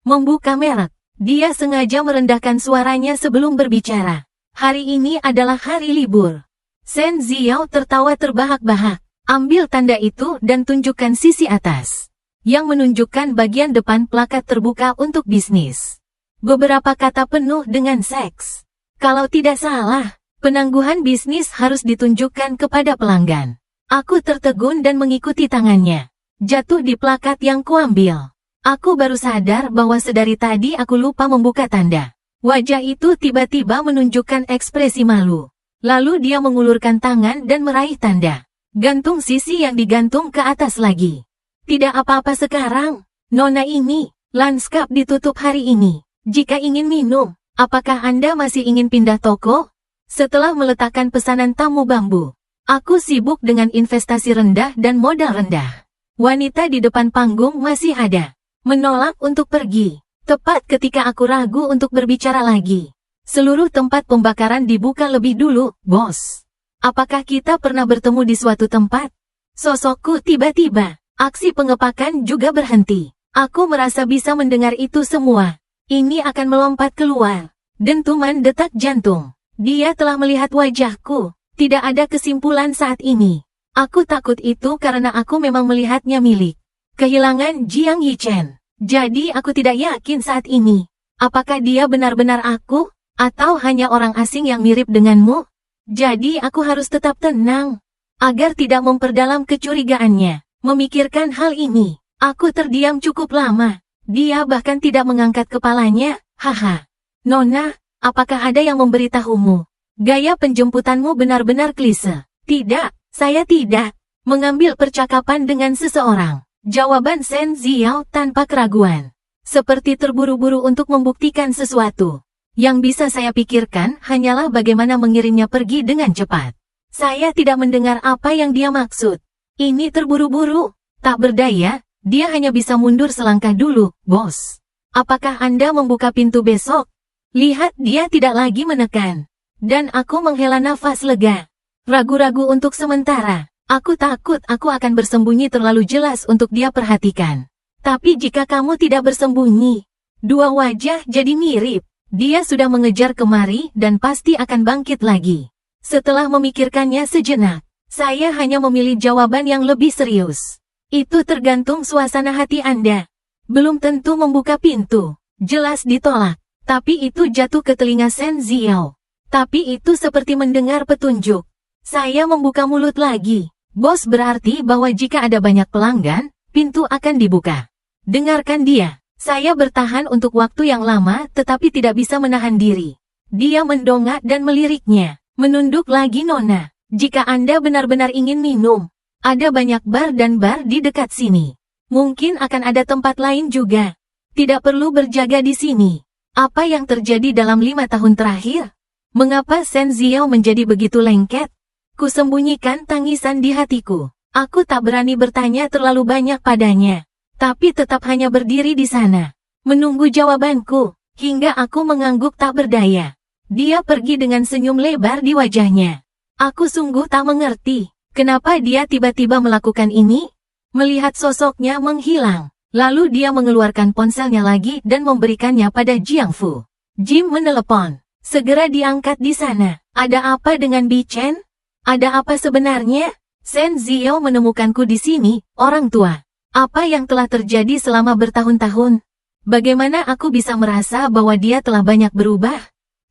S1: Membuka merek. Dia sengaja merendahkan suaranya sebelum berbicara. Hari ini adalah hari libur. Sen Ziao tertawa terbahak-bahak. Ambil tanda itu dan tunjukkan sisi atas. Yang menunjukkan bagian depan plakat terbuka untuk bisnis. Beberapa kata penuh dengan seks. Kalau tidak salah, penangguhan bisnis harus ditunjukkan kepada pelanggan. Aku tertegun dan mengikuti tangannya. Jatuh di plakat yang kuambil. Aku baru sadar bahwa sedari tadi aku lupa membuka tanda. Wajah itu tiba-tiba menunjukkan ekspresi malu. Lalu dia mengulurkan tangan dan meraih tanda. Gantung sisi yang digantung ke atas lagi. Tidak apa-apa sekarang, Nona ini, lanskap ditutup hari ini. Jika ingin minum, apakah Anda masih ingin pindah toko? Setelah meletakkan pesanan tamu bambu, aku sibuk dengan investasi rendah dan modal rendah. Wanita di depan panggung masih ada, menolak untuk pergi. Tepat ketika aku ragu untuk berbicara lagi, seluruh tempat pembakaran dibuka lebih dulu, bos. Apakah kita pernah bertemu di suatu tempat? Sosokku tiba-tiba, aksi pengepakan juga berhenti. Aku merasa bisa mendengar itu semua. Ini akan melompat keluar. Dentuman detak jantung. Dia telah melihat wajahku. Tidak ada kesimpulan saat ini. Aku takut itu karena aku memang melihatnya milik kehilangan Jiang Yichen. Jadi aku tidak yakin saat ini. Apakah dia benar-benar aku? Atau hanya orang asing yang mirip denganmu? Jadi aku harus tetap tenang. Agar tidak memperdalam kecurigaannya. Memikirkan hal ini. Aku terdiam cukup lama. Dia bahkan tidak mengangkat kepalanya. Haha. Nona, apakah ada yang memberitahumu? Gaya penjemputanmu benar-benar klise. Tidak, saya tidak mengambil percakapan dengan seseorang. Jawaban Shen Ziao tanpa keraguan. Seperti terburu-buru untuk membuktikan sesuatu. Yang bisa saya pikirkan hanyalah bagaimana mengirimnya pergi dengan cepat. Saya tidak mendengar apa yang dia maksud. Ini terburu-buru. Tak berdaya, dia hanya bisa mundur selangkah dulu, bos. Apakah Anda membuka pintu besok? Lihat dia tidak lagi menekan. Dan aku menghela nafas lega. Ragu-ragu untuk sementara. Aku takut aku akan bersembunyi terlalu jelas untuk dia perhatikan. Tapi jika kamu tidak bersembunyi, dua wajah jadi mirip. Dia sudah mengejar kemari dan pasti akan bangkit lagi. Setelah memikirkannya sejenak, saya hanya memilih jawaban yang lebih serius. Itu tergantung suasana hati Anda. Belum tentu membuka pintu. Jelas ditolak. Tapi itu jatuh ke telinga Shen Ziao. Tapi itu seperti mendengar petunjuk. Saya membuka mulut lagi. Bos, berarti bahwa jika ada banyak pelanggan, pintu akan dibuka. Dengarkan dia. Saya bertahan untuk waktu yang lama tetapi tidak bisa menahan diri. Dia mendongak dan meliriknya. Menunduk lagi Nona. Jika Anda benar-benar ingin minum, ada banyak bar dan bar di dekat sini. Mungkin akan ada tempat lain juga. Tidak perlu berjaga di sini. Apa yang terjadi dalam 5 tahun terakhir? Mengapa Shen Ziao menjadi begitu lengket? Kusembunyikan tangisan di hatiku. Aku tak berani bertanya terlalu banyak padanya. Tapi tetap hanya berdiri di sana. Menunggu jawabanku. Hingga aku mengangguk tak berdaya. Dia pergi dengan senyum lebar di wajahnya. Aku sungguh tak mengerti. Kenapa dia tiba-tiba melakukan ini? Melihat sosoknya menghilang. Lalu dia mengeluarkan ponselnya lagi dan memberikannya pada Jiang Fu. Jim menelepon. Segera diangkat di sana. Ada apa dengan Bi Chen? Ada apa sebenarnya? Shen Ziao menemukanku di sini, orang tua. Apa yang telah terjadi selama bertahun-tahun? Bagaimana aku bisa merasa bahwa dia telah banyak berubah?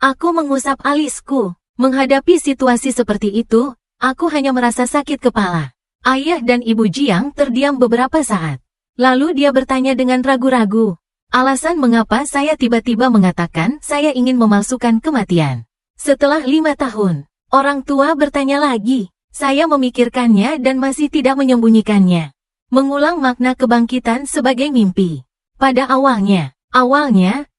S1: Aku mengusap alisku. Menghadapi situasi seperti itu, aku hanya merasa sakit kepala. Ayah dan Ibu Jiang terdiam beberapa saat. Lalu dia bertanya dengan ragu-ragu. Alasan mengapa saya tiba-tiba mengatakan saya ingin memalsukan kematian. Setelah 5 tahun, orang tua bertanya lagi. Saya memikirkannya dan masih tidak menyembunyikannya. Mengulang makna kebangkitan sebagai mimpi. Pada awalnya,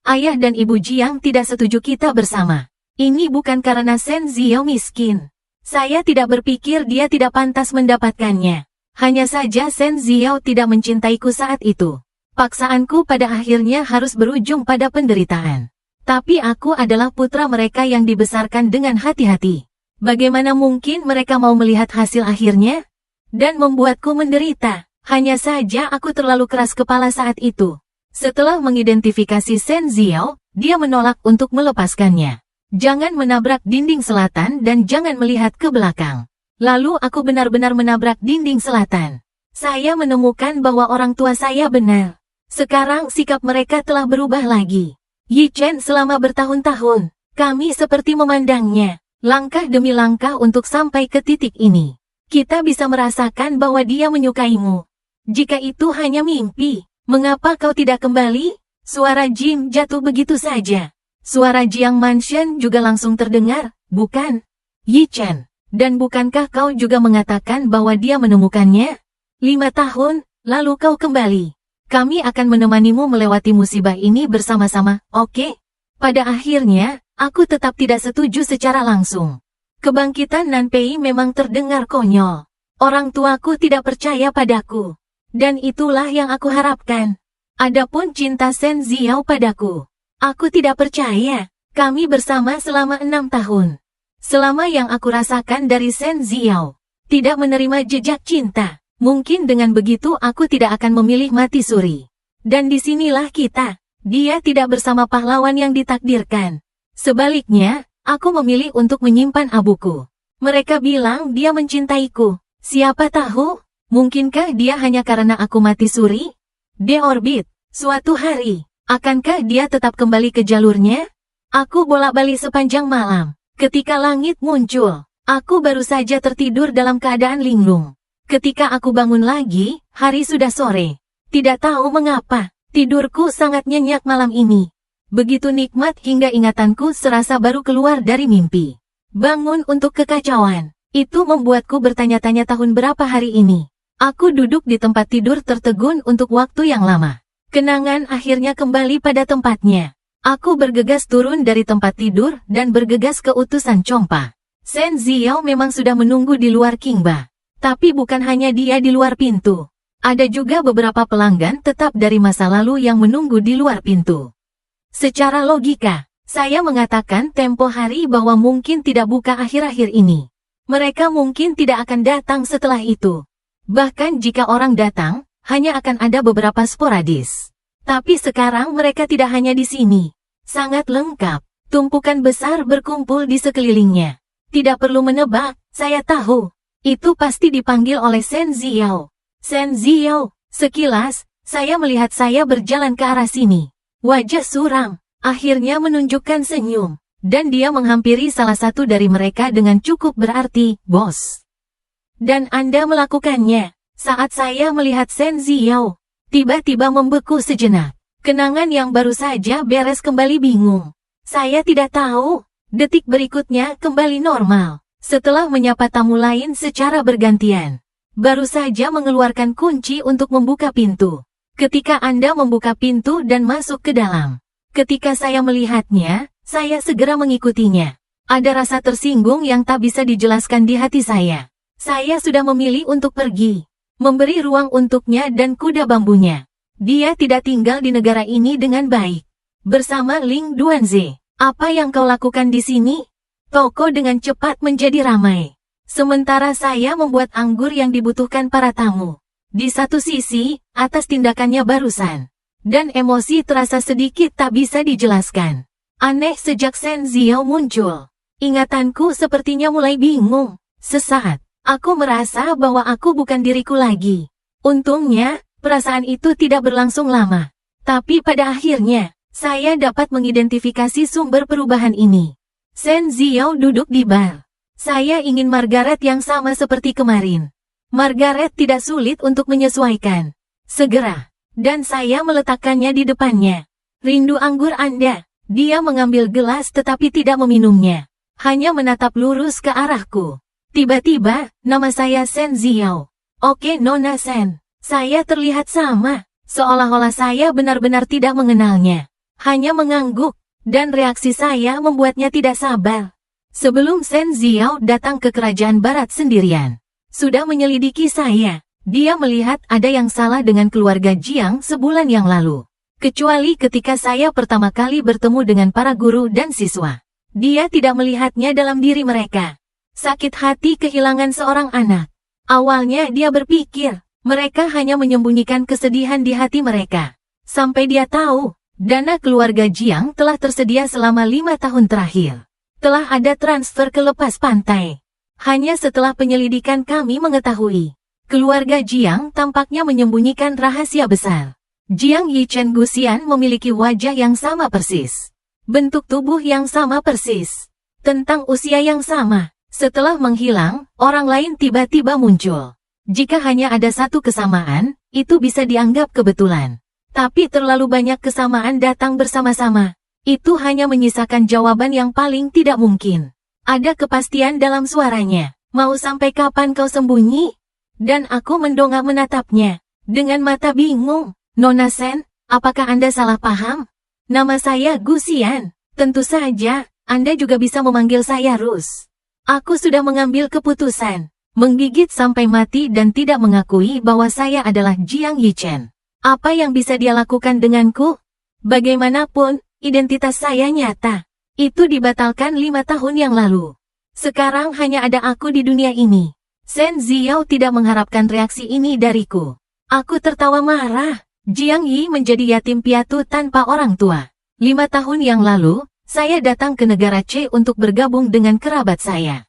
S1: ayah dan Ibu Jiang tidak setuju kita bersama. Ini bukan karena Shen Ziao miskin. Saya tidak berpikir dia tidak pantas mendapatkannya. Hanya saja Shen Ziao tidak mencintaiku saat itu. Paksaanku pada akhirnya harus berujung pada penderitaan. Tapi aku adalah putra mereka yang dibesarkan dengan hati-hati. Bagaimana mungkin mereka mau melihat hasil akhirnya? Dan membuatku menderita. Hanya saja aku terlalu keras kepala saat itu. Setelah mengidentifikasi Shen Ziao, dia menolak untuk melepaskannya. Jangan menabrak dinding selatan dan jangan melihat ke belakang. Lalu aku benar-benar menabrak dinding selatan. Saya menemukan bahwa orang tua saya benar. Sekarang sikap mereka telah berubah lagi. Yi Chen selama bertahun-tahun, kami seperti memandangnya, langkah demi langkah untuk sampai ke titik ini. Kita bisa merasakan bahwa dia menyukaimu. Jika itu hanya mimpi, mengapa kau tidak kembali? Suara Jim jatuh begitu saja. Suara Jiang Mansion juga langsung terdengar, bukan? Yi Chen, dan bukankah kau juga mengatakan bahwa dia menemukannya? 5 tahun, lalu kau kembali. Kami akan menemanimu melewati musibah ini bersama-sama, oke? Pada akhirnya, aku tetap tidak setuju secara langsung. Kebangkitan Nanpei memang terdengar konyol. Orang tuaku tidak percaya padaku. Dan itulah yang aku harapkan. Adapun cinta Shen Ziao padaku, aku tidak percaya. Kami bersama selama 6 tahun. Selama yang aku rasakan dari Shen Ziao, tidak menerima jejak cinta. Mungkin dengan begitu aku tidak akan memilih mati suri. Dan disinilah kita. Dia tidak bersama pahlawan yang ditakdirkan. Sebaliknya, aku memilih untuk menyimpan abuku. Mereka bilang dia mencintaiku. Siapa tahu, mungkinkah dia hanya karena aku mati suri? Deorbit, suatu hari, akankah dia tetap kembali ke jalurnya? Aku bolak-balik sepanjang malam. Ketika langit muncul, aku baru saja tertidur dalam keadaan linglung. Ketika aku bangun lagi, hari sudah sore. Tidak tahu mengapa, tidurku sangat nyenyak malam ini. Begitu nikmat hingga ingatanku serasa baru keluar dari mimpi. Bangun untuk kekacauan. Itu membuatku bertanya-tanya tahun berapa hari ini. Aku duduk di tempat tidur tertegun untuk waktu yang lama. Kenangan akhirnya kembali pada tempatnya. Aku bergegas turun dari tempat tidur dan bergegas ke utusan Chongpa. Shen Ziao memang sudah menunggu di luar Qingba. Tapi bukan hanya dia di luar pintu. Ada juga beberapa pelanggan tetap dari masa lalu yang menunggu di luar pintu. Secara logika, saya mengatakan tempo hari bahwa mungkin tidak buka akhir-akhir ini. Mereka mungkin tidak akan datang setelah itu. Bahkan jika orang datang, hanya akan ada beberapa sporadis. Tapi sekarang mereka tidak hanya di sini. Sangat lengkap. Tumpukan besar berkumpul di sekelilingnya. Tidak perlu menebak, saya tahu. Itu pasti dipanggil oleh Shen Ziao. Shen Ziao, sekilas, saya melihat saya berjalan ke arah sini. Wajah suram, akhirnya menunjukkan senyum. Dan dia menghampiri salah satu dari mereka dengan cukup berarti, bos. Dan Anda melakukannya. Saat saya melihat Shen Ziao, tiba-tiba membeku sejenak. Kenangan yang baru saja beres kembali bingung. Saya tidak tahu. Detik berikutnya kembali normal. Setelah menyapa tamu lain secara bergantian. Baru saja mengeluarkan kunci untuk membuka pintu. Ketika Anda membuka pintu dan masuk ke dalam. Ketika saya melihatnya, saya segera mengikutinya. Ada rasa tersinggung yang tak bisa dijelaskan di hati saya. Saya sudah memilih untuk pergi. Memberi ruang untuknya dan kuda bambunya. Dia tidak tinggal di negara ini dengan baik. Bersama Ling Duanze, apa yang kau lakukan di sini? Toko dengan cepat menjadi ramai. Sementara saya membuat anggur yang dibutuhkan para tamu. Di satu sisi, atas tindakannya barusan. Dan emosi terasa sedikit tak bisa dijelaskan. Aneh sejak Shen Ziao muncul. Ingatanku sepertinya mulai bingung. Sesaat. Aku merasa bahwa aku bukan diriku lagi. Untungnya, perasaan itu tidak berlangsung lama. Tapi pada akhirnya, saya dapat mengidentifikasi sumber perubahan ini. Shen Ziao duduk di bar. Saya ingin Margaret yang sama seperti kemarin. Margaret tidak sulit untuk menyesuaikan. Segera. Dan saya meletakkannya di depannya. Rindu anggur Anda. Dia mengambil gelas tetapi tidak meminumnya. Hanya menatap lurus ke arahku. Tiba-tiba, nama saya Shen Ziao. Oke Nona Shen. Saya terlihat sama. Seolah-olah saya benar-benar tidak mengenalnya. Hanya mengangguk. Dan reaksi saya membuatnya tidak sabar. Sebelum Shen Ziao datang ke kerajaan barat sendirian. Sudah menyelidiki saya. Dia melihat ada yang salah dengan keluarga Jiang sebulan yang lalu. Kecuali ketika saya pertama kali bertemu dengan para guru dan siswa. Dia tidak melihatnya dalam diri mereka. Sakit hati kehilangan seorang anak. Awalnya dia berpikir, mereka hanya menyembunyikan kesedihan di hati mereka. Sampai dia tahu, dana keluarga Jiang telah tersedia selama 5 tahun terakhir. Telah ada transfer ke lepas pantai. Hanya setelah penyelidikan kami mengetahui, keluarga Jiang tampaknya menyembunyikan rahasia besar. Jiang Yichen Guxian memiliki wajah yang sama persis. Bentuk tubuh yang sama persis. Tentang usia yang sama. Setelah menghilang, orang lain tiba-tiba muncul. Jika hanya ada satu kesamaan, itu bisa dianggap kebetulan. Tapi terlalu banyak kesamaan datang bersama-sama. Itu hanya menyisakan jawaban yang paling tidak mungkin. Ada kepastian dalam suaranya. Mau sampai kapan kau sembunyi? Dan aku mendongak menatapnya. Dengan mata bingung. Nona Shen, apakah Anda salah paham? Nama saya Guxian. Tentu saja, Anda juga bisa memanggil saya Rus. Aku sudah mengambil keputusan. Menggigit sampai mati dan tidak mengakui bahwa saya adalah Jiang Yichen. Apa yang bisa dia lakukan denganku? Bagaimanapun, identitas saya nyata. Itu dibatalkan 5 tahun yang lalu. Sekarang hanya ada aku di dunia ini. Shen Ziao tidak mengharapkan reaksi ini dariku. Aku tertawa marah. Jiang Yi menjadi yatim piatu tanpa orang tua. 5 tahun yang lalu, saya datang ke negara C untuk bergabung dengan kerabat saya.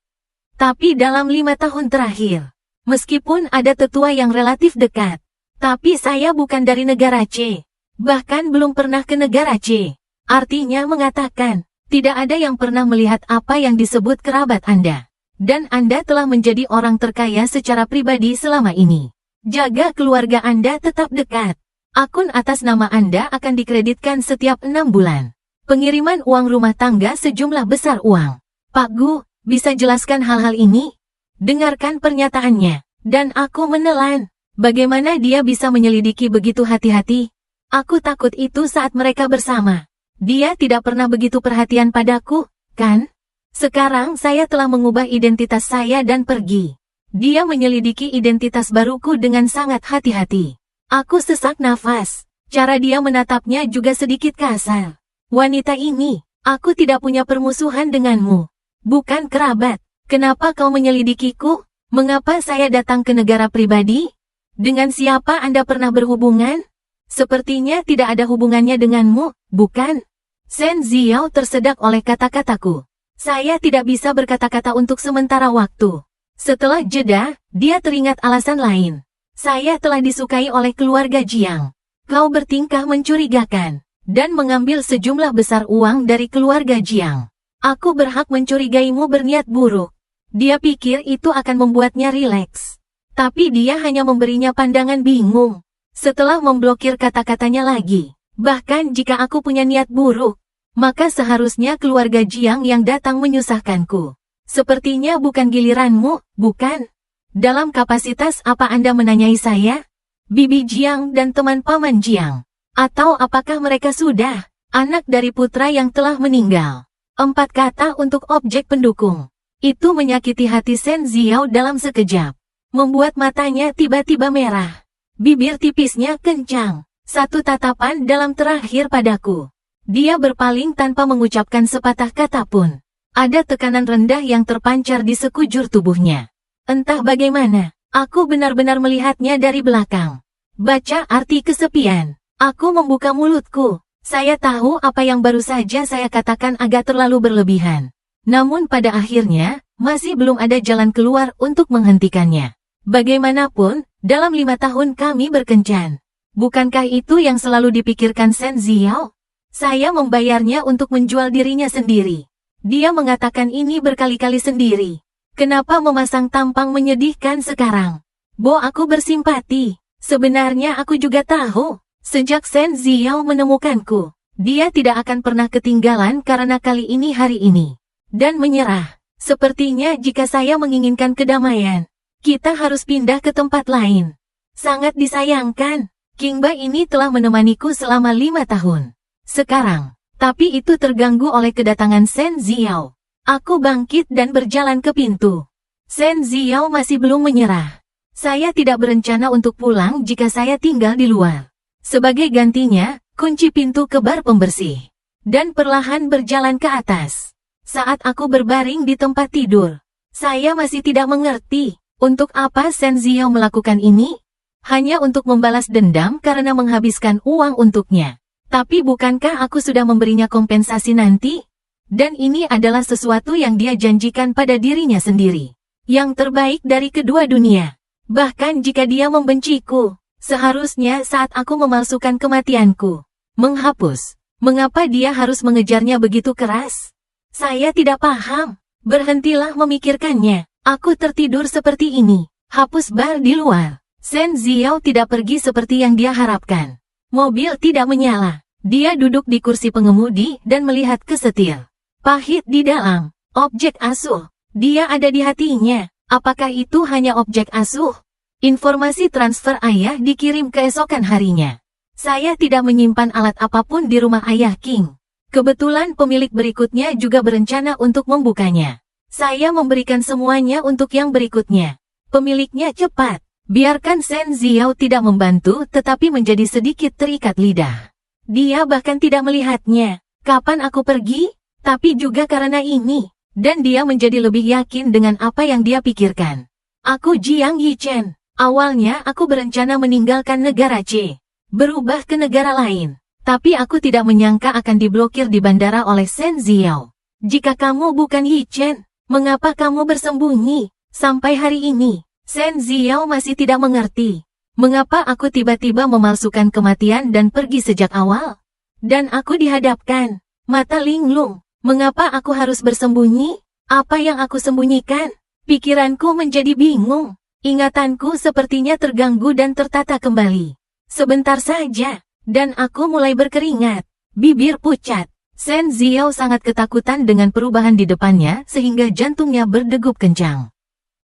S1: Tapi dalam 5 tahun terakhir, meskipun ada tetua yang relatif dekat, tapi saya bukan dari negara C. Bahkan belum pernah ke negara C. Artinya mengatakan, tidak ada yang pernah melihat apa yang disebut kerabat Anda. Dan Anda telah menjadi orang terkaya secara pribadi selama ini. Jaga keluarga Anda tetap dekat. Akun atas nama Anda akan dikreditkan setiap 6 bulan. Pengiriman uang rumah tangga sejumlah besar uang. Pak Gu, bisa jelaskan hal-hal ini? Dengarkan pernyataannya. Dan aku menelan. Bagaimana dia bisa menyelidiki begitu hati-hati? Aku takut itu saat mereka bersama. Dia tidak pernah begitu perhatian padaku, kan? Sekarang saya telah mengubah identitas saya dan pergi. Dia menyelidiki identitas baruku dengan sangat hati-hati. Aku sesak nafas. Cara dia menatapnya juga sedikit kasar. Wanita ini, aku tidak punya permusuhan denganmu. Bukan kerabat. Kenapa kau menyelidikiku? Mengapa saya datang ke negara pribadi? Dengan siapa Anda pernah berhubungan? Sepertinya tidak ada hubungannya denganmu, bukan? Shen Ziao tersedak oleh kata-kataku. Saya tidak bisa berkata-kata untuk sementara waktu. Setelah jeda, dia teringat alasan lain. Saya telah disukai oleh keluarga Jiang. Kau bertingkah mencurigakan, dan mengambil sejumlah besar uang dari keluarga Jiang. Aku berhak mencurigaimu berniat buruk. Dia pikir itu akan membuatnya rileks. Tapi dia hanya memberinya pandangan bingung. Setelah memblokir kata-katanya lagi. Bahkan jika aku punya niat buruk, maka seharusnya keluarga Jiang yang datang menyusahkanku. Sepertinya bukan giliranmu, bukan? Dalam kapasitas apa Anda menanyai saya? Bibi Jiang dan teman paman Jiang. Atau apakah mereka sudah anak dari putra yang telah meninggal? 4 kata untuk objek pendukung. Itu menyakiti hati Shen Ziao dalam sekejap. Membuat matanya tiba-tiba merah. Bibir tipisnya kencang. 1 tatapan dalam terakhir padaku. Dia berpaling tanpa mengucapkan sepatah kata pun. Ada tekanan rendah yang terpancar di sekujur tubuhnya. Entah bagaimana, aku benar-benar melihatnya dari belakang. Baca arti kesepian. Aku membuka mulutku. Saya tahu apa yang baru saja saya katakan agak terlalu berlebihan. Namun pada akhirnya, masih belum ada jalan keluar untuk menghentikannya. Bagaimanapun, dalam 5 tahun kami berkencan. Bukankah itu yang selalu dipikirkan Shen Ziao? Saya membayarnya untuk menjual dirinya sendiri. Dia mengatakan ini berkali-kali sendiri. Kenapa memasang tampang menyedihkan sekarang? Bo, aku bersimpati. Sebenarnya aku juga tahu. Sejak Shen Ziao menemukanku, dia tidak akan pernah ketinggalan karena kali ini hari ini. Dan menyerah. Sepertinya jika saya menginginkan kedamaian, kita harus pindah ke tempat lain. Sangat disayangkan. Qingba ini telah menemaniku selama 5 tahun. Sekarang, tapi itu terganggu oleh kedatangan Shen Ziao. Aku bangkit dan berjalan ke pintu. Shen Ziao masih belum menyerah. Saya tidak berencana untuk pulang jika saya tinggal di luar. Sebagai gantinya, kunci pintu ke bar pembersih. Dan perlahan berjalan ke atas. Saat aku berbaring di tempat tidur, saya masih tidak mengerti, untuk apa Shen Ziao melakukan ini? Hanya untuk membalas dendam karena menghabiskan uang untuknya. Tapi bukankah aku sudah memberinya kompensasi nanti? Dan ini adalah sesuatu yang dia janjikan pada dirinya sendiri. Yang terbaik dari kedua dunia. Bahkan jika dia membenciku, seharusnya saat aku memalsukan kematianku. Menghapus. Mengapa dia harus mengejarnya begitu keras? Saya tidak paham. Berhentilah memikirkannya. Aku tertidur seperti ini. Hapus bar di luar. Shen Ziao tidak pergi seperti yang dia harapkan. Mobil tidak menyala. Dia duduk di kursi pengemudi dan melihat ke setir. Pahit di dalam. Objek asuh. Dia ada di hatinya. Apakah itu hanya objek asuh? Informasi transfer ayah dikirim keesokan harinya. Saya tidak menyimpan alat apapun di rumah ayah King. Kebetulan pemilik berikutnya juga berencana untuk membukanya. Saya memberikan semuanya untuk yang berikutnya. Pemiliknya cepat. Biarkan Shen Xiao tidak membantu tetapi menjadi sedikit terikat lidah. Dia bahkan tidak melihatnya. Kapan aku pergi? Tapi juga karena ini. Dan dia menjadi lebih yakin dengan apa yang dia pikirkan. Aku Jiang Yichen. Awalnya aku berencana meninggalkan negara C. Berubah ke negara lain. Tapi aku tidak menyangka akan diblokir di bandara oleh Shen Xiao. Jika kamu bukan Yichen, mengapa kamu bersembunyi? Sampai hari ini, Shen Xiao masih tidak mengerti. Mengapa aku tiba-tiba memalsukan kematian dan pergi sejak awal? Dan aku dihadapkan. Mata linglung. Mengapa aku harus bersembunyi? Apa yang aku sembunyikan? Pikiranku menjadi bingung. Ingatanku sepertinya terganggu dan tertata kembali. Sebentar saja, dan aku mulai berkeringat. Bibir pucat. Shen Xiao sangat ketakutan dengan perubahan di depannya sehingga jantungnya berdegup kencang.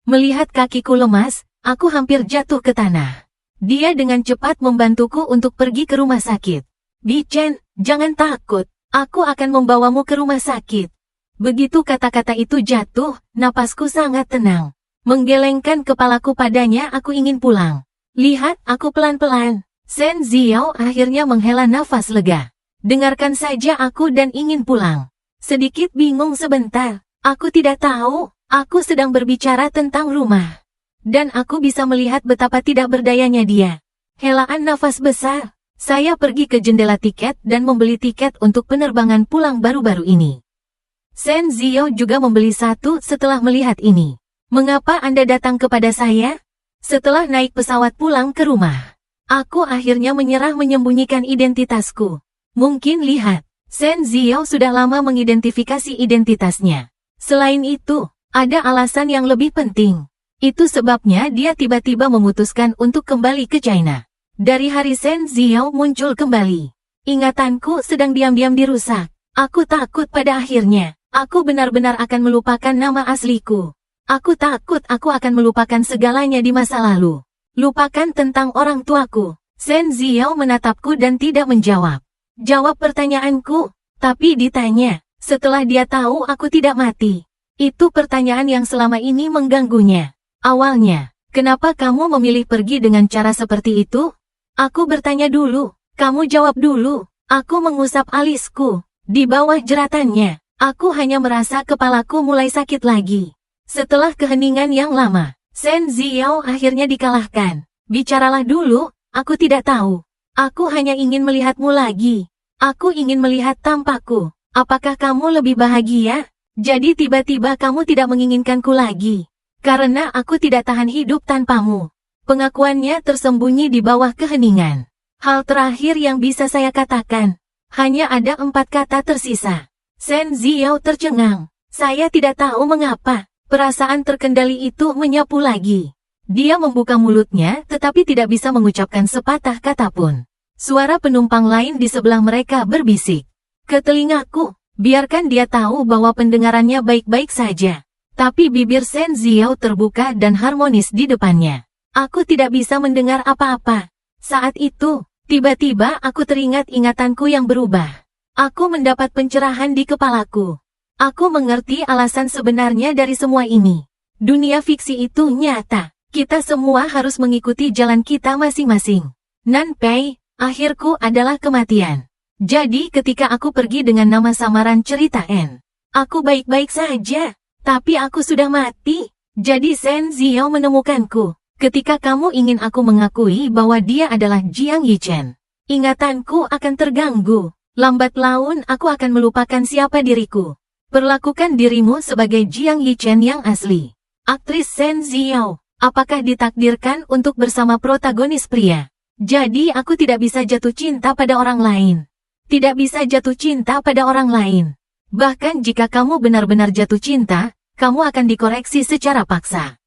S1: Melihat kakiku lemas, aku hampir jatuh ke tanah. Dia dengan cepat membantuku untuk pergi ke rumah sakit. Bichen, jangan takut. Aku akan membawamu ke rumah sakit. Begitu kata-kata itu jatuh, napasku sangat tenang. Menggelengkan kepalaku padanya, aku ingin pulang. Lihat aku pelan-pelan. Shen Xiao akhirnya menghela nafas lega. Dengarkan saja aku dan ingin pulang. Sedikit bingung sebentar. Aku tidak tahu. Aku sedang berbicara tentang rumah. Dan aku bisa melihat betapa tidak berdayanya dia. Helaan nafas besar. Saya pergi ke jendela tiket dan membeli tiket untuk penerbangan pulang baru-baru ini. Shen Xiao juga membeli satu setelah melihat ini. Mengapa Anda datang kepada saya? Setelah naik pesawat pulang ke rumah. Aku akhirnya menyerah menyembunyikan identitasku. Mungkin lihat, Shen Xiao sudah lama mengidentifikasi identitasnya. Selain itu, ada alasan yang lebih penting. Itu sebabnya dia tiba-tiba memutuskan untuk kembali ke China. Dari hari Shen Xiao muncul kembali. Ingatanku sedang diam-diam dirusak. Aku takut pada akhirnya. Aku benar-benar akan melupakan nama asliku. Aku takut aku akan melupakan segalanya di masa lalu. Lupakan tentang orang tuaku. Shen Xiao menatapku dan tidak menjawab. Jawab pertanyaanku. Tapi ditanya, setelah dia tahu aku tidak mati. Itu pertanyaan yang selama ini mengganggunya. Awalnya, kenapa kamu memilih pergi dengan cara seperti itu? Aku bertanya dulu, kamu jawab dulu. Aku mengusap alisku. Di bawah jeratannya, aku hanya merasa kepalaku mulai sakit lagi. Setelah keheningan yang lama, Shen Xiao akhirnya dikalahkan. Bicaralah dulu, aku tidak tahu. Aku hanya ingin melihatmu lagi. Aku ingin melihat tampakku. Apakah kamu lebih bahagia? Jadi tiba-tiba kamu tidak menginginkanku lagi. Karena aku tidak tahan hidup tanpamu. Pengakuannya tersembunyi di bawah keheningan. Hal terakhir yang bisa saya katakan. Hanya ada 4 kata tersisa. Shen Xiao tercengang. Saya tidak tahu mengapa. Perasaan terkendali itu menyapu lagi. Dia membuka mulutnya tetapi tidak bisa mengucapkan sepatah kata pun. Suara penumpang lain di sebelah mereka berbisik. Ke telingaku. Biarkan dia tahu bahwa pendengarannya baik-baik saja. Tapi bibir Shen Xiao terbuka dan harmonis di depannya. Aku tidak bisa mendengar apa-apa. Saat itu, tiba-tiba aku teringat ingatanku yang berubah. Aku mendapat pencerahan di kepalaku. Aku mengerti alasan sebenarnya dari semua ini. Dunia fiksi itu nyata. Kita semua harus mengikuti jalan kita masing-masing. Nanpei, akhirku adalah kematian. Jadi ketika aku pergi dengan nama samaran cerita N, aku baik-baik saja, tapi aku sudah mati. Jadi Shen Xiao menemukanku. Ketika kamu ingin aku mengakui bahwa dia adalah Jiang Yichen, ingatanku akan terganggu. Lambat laun aku akan melupakan siapa diriku. Perlakukan dirimu sebagai Jiang Yichen yang asli. Aktris Shen Xiao, apakah ditakdirkan untuk bersama protagonis pria? Jadi aku tidak bisa jatuh cinta pada orang lain. Tidak bisa jatuh cinta pada orang lain. Bahkan jika kamu benar-benar jatuh cinta, kamu akan dikoreksi secara paksa.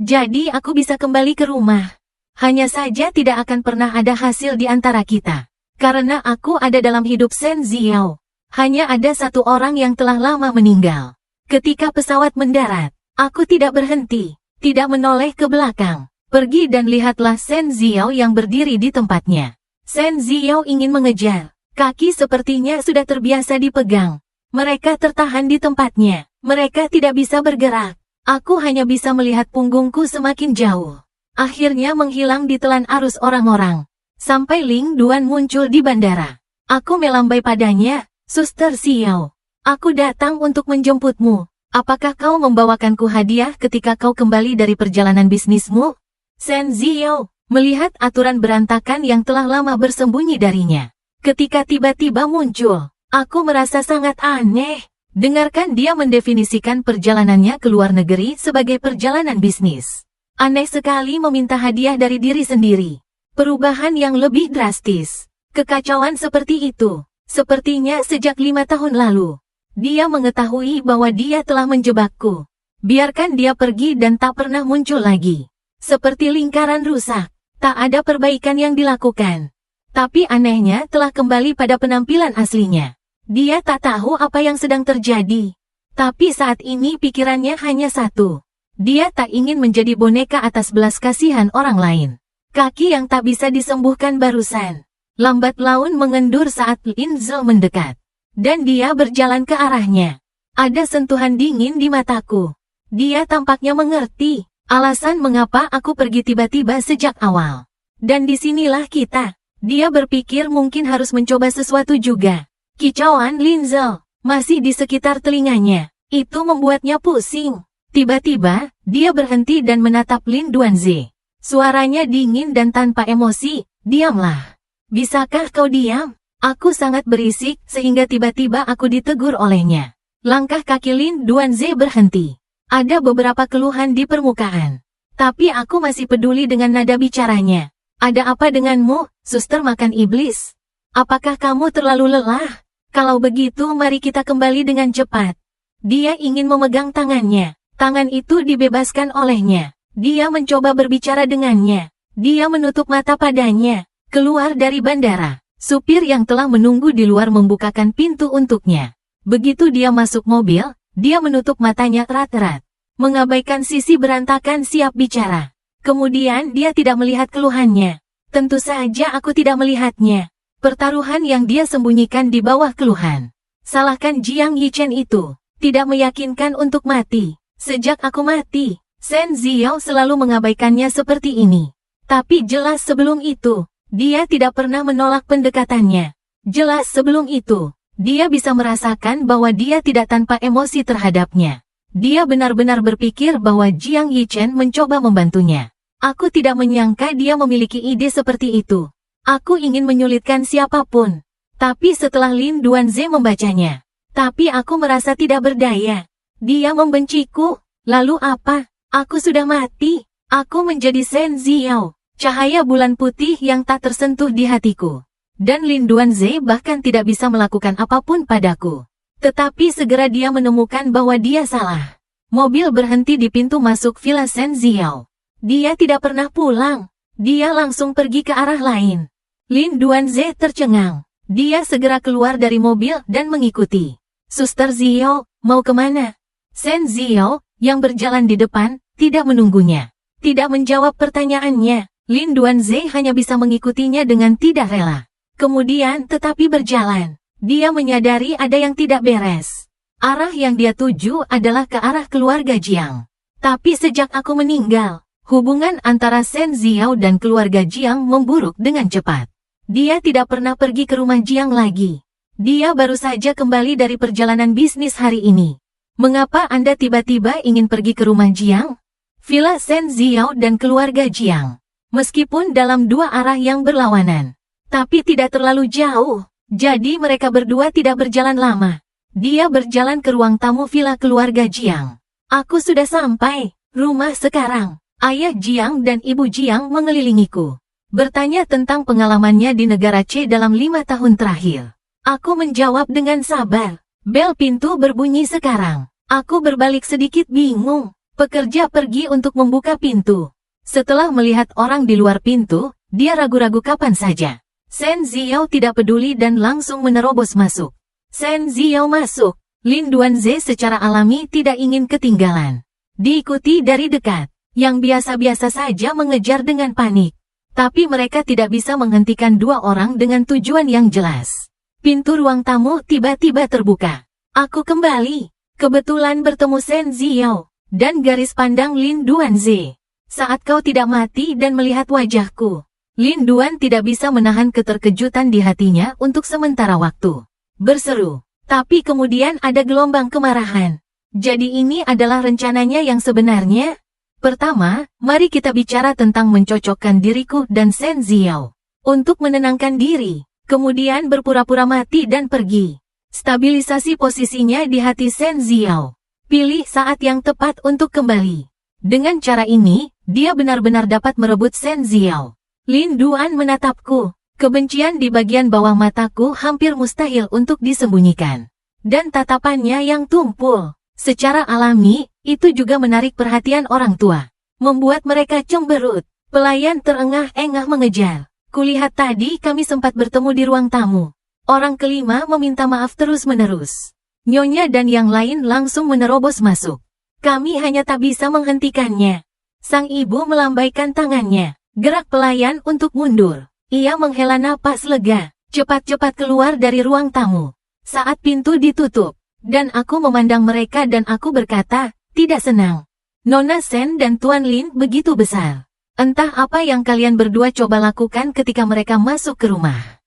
S1: Jadi aku bisa kembali ke rumah. Hanya saja tidak akan pernah ada hasil di antara kita. Karena aku ada dalam hidup Shen Xiao. Hanya ada satu orang yang telah lama meninggal. Ketika pesawat mendarat, aku tidak berhenti, tidak menoleh ke belakang. Pergi dan lihatlah Shen Xiao yang berdiri di tempatnya. Shen Xiao ingin mengejar. Kaki sepertinya sudah terbiasa dipegang. Mereka tertahan di tempatnya. Mereka tidak bisa bergerak. Aku hanya bisa melihat punggungku semakin jauh. Akhirnya menghilang ditelan arus orang-orang. Sampai Ling Duan muncul di bandara. Aku melambai padanya, Suster Xiao. Aku datang untuk menjemputmu. Apakah kau membawakanku hadiah ketika kau kembali dari perjalanan bisnismu? Shen Xiao melihat aturan berantakan yang telah lama bersembunyi darinya. Ketika tiba-tiba muncul, aku merasa sangat aneh. Dengarkan dia mendefinisikan perjalanannya ke luar negeri sebagai perjalanan bisnis. Aneh sekali meminta hadiah dari diri sendiri. Perubahan yang lebih drastis. Kekacauan seperti itu. Sepertinya sejak 5 tahun lalu. Dia mengetahui bahwa dia telah menjebakku. Biarkan dia pergi dan tak pernah muncul lagi. Seperti lingkaran rusak. Tak ada perbaikan yang dilakukan. Tapi anehnya telah kembali pada penampilan aslinya. Dia tak tahu apa yang sedang terjadi. Tapi saat ini pikirannya hanya satu. Dia tak ingin menjadi boneka atas belas kasihan orang lain. Kaki yang tak bisa disembuhkan barusan. Lambat laun mengendur saat Lin Zhe mendekat. Dan dia berjalan ke arahnya. Ada sentuhan dingin di mataku. Dia tampaknya mengerti alasan mengapa aku pergi tiba-tiba sejak awal. Dan disinilah kita. Dia berpikir mungkin harus mencoba sesuatu juga. Kicauan Lin Zhe masih di sekitar telinganya. Itu membuatnya pusing. Tiba-tiba, dia berhenti dan menatap Lin Duanzi. Suaranya dingin dan tanpa emosi. Diamlah. Bisakah kau diam? Aku sangat berisik sehingga tiba-tiba aku ditegur olehnya. Langkah kaki Lin Duanzi berhenti. Ada beberapa keluhan di permukaan. Tapi aku masih peduli dengan nada bicaranya. Ada apa denganmu, suster makan iblis? Apakah kamu terlalu lelah? Kalau begitu mari kita kembali dengan cepat. Dia ingin memegang tangannya. Tangan itu dibebaskan olehnya. Dia mencoba berbicara dengannya. Dia menutup mata padanya. Keluar dari bandara. Supir yang telah menunggu di luar membukakan pintu untuknya. Begitu dia masuk mobil, dia menutup matanya erat-erat. Mengabaikan sisi berantakan siap bicara. Kemudian dia tidak melihat keluhannya. Tentu saja aku tidak melihatnya. Pertaruhan yang dia sembunyikan di bawah keluhan. Salahkan Jiang Yichen itu. Tidak meyakinkan untuk mati. Sejak aku mati, Shen Xiao selalu mengabaikannya seperti ini. Tapi jelas sebelum itu, dia tidak pernah menolak pendekatannya. Jelas sebelum itu, dia bisa merasakan bahwa dia tidak tanpa emosi terhadapnya. Dia benar-benar berpikir bahwa Jiang Yichen mencoba membantunya. Aku tidak menyangka dia memiliki ide seperti itu. Aku ingin menyulitkan siapapun. Tapi setelah Lin Duanzi membacanya, tapi aku merasa tidak berdaya. Dia membenciku. Lalu apa? Aku sudah mati. Aku menjadi Shen Xiao. Cahaya bulan putih yang tak tersentuh di hatiku. Dan Lin Duanzi bahkan tidak bisa melakukan apapun padaku. Tetapi segera dia menemukan bahwa dia salah. Mobil berhenti di pintu masuk Villa Shen Xiao. Dia tidak pernah pulang. Dia langsung pergi ke arah lain. Lin Duanzi tercengang. Dia segera keluar dari mobil dan mengikuti. Suster Xiao, mau kemana? Shen Xiao, yang berjalan di depan, tidak menunggunya. Tidak menjawab pertanyaannya. Lin Duanzi hanya bisa mengikutinya dengan tidak rela. Kemudian tetapi berjalan. Dia menyadari ada yang tidak beres. Arah yang dia tuju adalah ke arah keluarga Jiang. Tapi sejak aku meninggal, hubungan antara Shen Xiao dan keluarga Jiang memburuk dengan cepat. Dia tidak pernah pergi ke rumah Jiang lagi. Dia baru saja kembali dari perjalanan bisnis hari ini. Mengapa Anda tiba-tiba ingin pergi ke rumah Jiang? Villa Shen Xiao dan keluarga Jiang. Meskipun dalam dua arah yang berlawanan, tapi tidak terlalu jauh, jadi mereka berdua tidak berjalan lama. Dia berjalan ke ruang tamu villa keluarga Jiang. Aku sudah sampai rumah sekarang. Ayah Jiang dan ibu Jiang mengelilingiku. Bertanya tentang pengalamannya di negara C dalam 5 tahun terakhir. Aku menjawab dengan sabar. Bel pintu berbunyi sekarang. Aku berbalik sedikit bingung. Pekerja pergi untuk membuka pintu. Setelah melihat orang di luar pintu, dia ragu-ragu kapan saja. Shen Xiao tidak peduli dan langsung menerobos masuk. Shen Xiao masuk. Lin Duanzi secara alami tidak ingin ketinggalan. Diikuti dari dekat. Yang biasa-biasa saja mengejar dengan panik. Tapi mereka tidak bisa menghentikan dua orang dengan tujuan yang jelas. Pintu ruang tamu tiba-tiba terbuka. Aku kembali. Kebetulan bertemu Shen Ziao dan garis pandang Lin Duanze. Saat kau tidak mati dan melihat wajahku, Lin Duan tidak bisa menahan keterkejutan di hatinya untuk sementara waktu. Berseru. Tapi kemudian ada gelombang kemarahan. Jadi ini adalah rencananya yang sebenarnya? Pertama, mari kita bicara tentang mencocokkan diriku dan Shen Ziao. Untuk menenangkan diri, kemudian berpura-pura mati dan pergi. Stabilisasi posisinya di hati Shen Ziao. Pilih saat yang tepat untuk kembali. Dengan cara ini, dia benar-benar dapat merebut Shen Ziao. Lin Duan menatapku. Kebencian di bagian bawah mataku hampir mustahil untuk disembunyikan. Dan tatapannya yang tumpul. Secara alami, itu juga menarik perhatian orang tua. Membuat mereka cemberut. Pelayan terengah-engah mengejar. Kulihat tadi kami sempat bertemu di ruang tamu. Orang kelima meminta maaf terus-menerus. Nyonya dan yang lain langsung menerobos masuk. Kami hanya tak bisa menghentikannya. Sang ibu melambaikan tangannya. Gerak pelayan untuk mundur. Ia menghela napas lega. Cepat-cepat keluar dari ruang tamu. Saat pintu ditutup. Dan aku memandang mereka dan aku berkata, tidak senang. Nona Shen dan Tuan Lin begitu besar. Entah apa yang kalian berdua coba lakukan ketika mereka masuk ke rumah.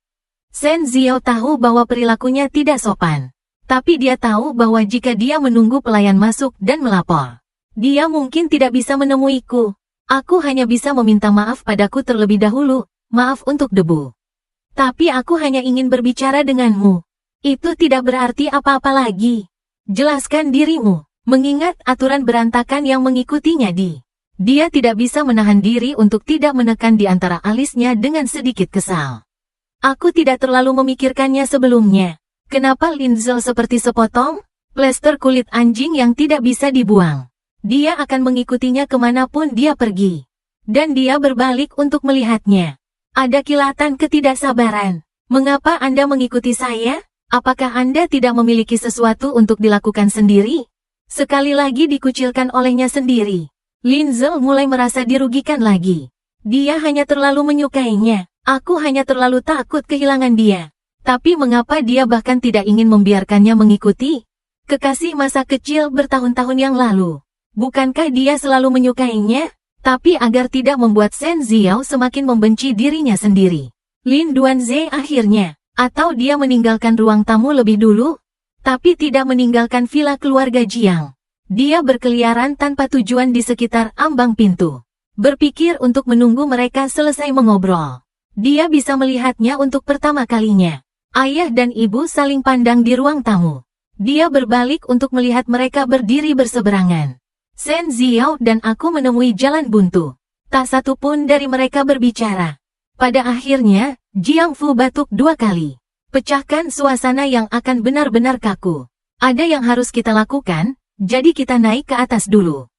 S1: Shen Ziao tahu bahwa perilakunya tidak sopan. Tapi dia tahu bahwa jika dia menunggu pelayan masuk dan melapor, dia mungkin tidak bisa menemuiku. Aku hanya bisa meminta maaf padaku terlebih dahulu, maaf untuk debu. Tapi aku hanya ingin berbicara denganmu. Itu tidak berarti apa-apa lagi. Jelaskan dirimu, mengingat aturan berantakan yang mengikutinya Dia tidak bisa menahan diri untuk tidak menekan di antara alisnya dengan sedikit kesal. Aku tidak terlalu memikirkannya sebelumnya. Kenapa Linzel seperti sepotong plester kulit anjing yang tidak bisa dibuang? Dia akan mengikutinya kemanapun dia pergi. Dan dia berbalik untuk melihatnya. Ada kilatan ketidaksabaran. Mengapa Anda mengikuti saya? Apakah Anda tidak memiliki sesuatu untuk dilakukan sendiri? Sekali lagi dikucilkan olehnya sendiri. Linzel mulai merasa dirugikan lagi. Dia hanya terlalu menyukainya. Aku hanya terlalu takut kehilangan dia. Tapi mengapa dia bahkan tidak ingin membiarkannya mengikuti? Kekasih masa kecil bertahun-tahun yang lalu. Bukankah dia selalu menyukainya? Tapi agar tidak membuat Shen Ziao semakin membenci dirinya sendiri. Lin Duanze akhirnya. Atau dia meninggalkan ruang tamu lebih dulu? Tapi tidak meninggalkan villa keluarga Jiang. Dia berkeliaran tanpa tujuan di sekitar ambang pintu. Berpikir untuk menunggu mereka selesai mengobrol. Dia bisa melihatnya untuk pertama kalinya. Ayah dan ibu saling pandang di ruang tamu. Dia berbalik untuk melihat mereka berdiri berseberangan. Shen Ziao dan aku menemui jalan buntu. Tak satu pun dari mereka berbicara. Pada akhirnya, Jiang Fu batuk 2 kali. Pecahkan suasana yang akan benar-benar kaku. Ada yang harus kita lakukan, jadi kita naik ke atas dulu.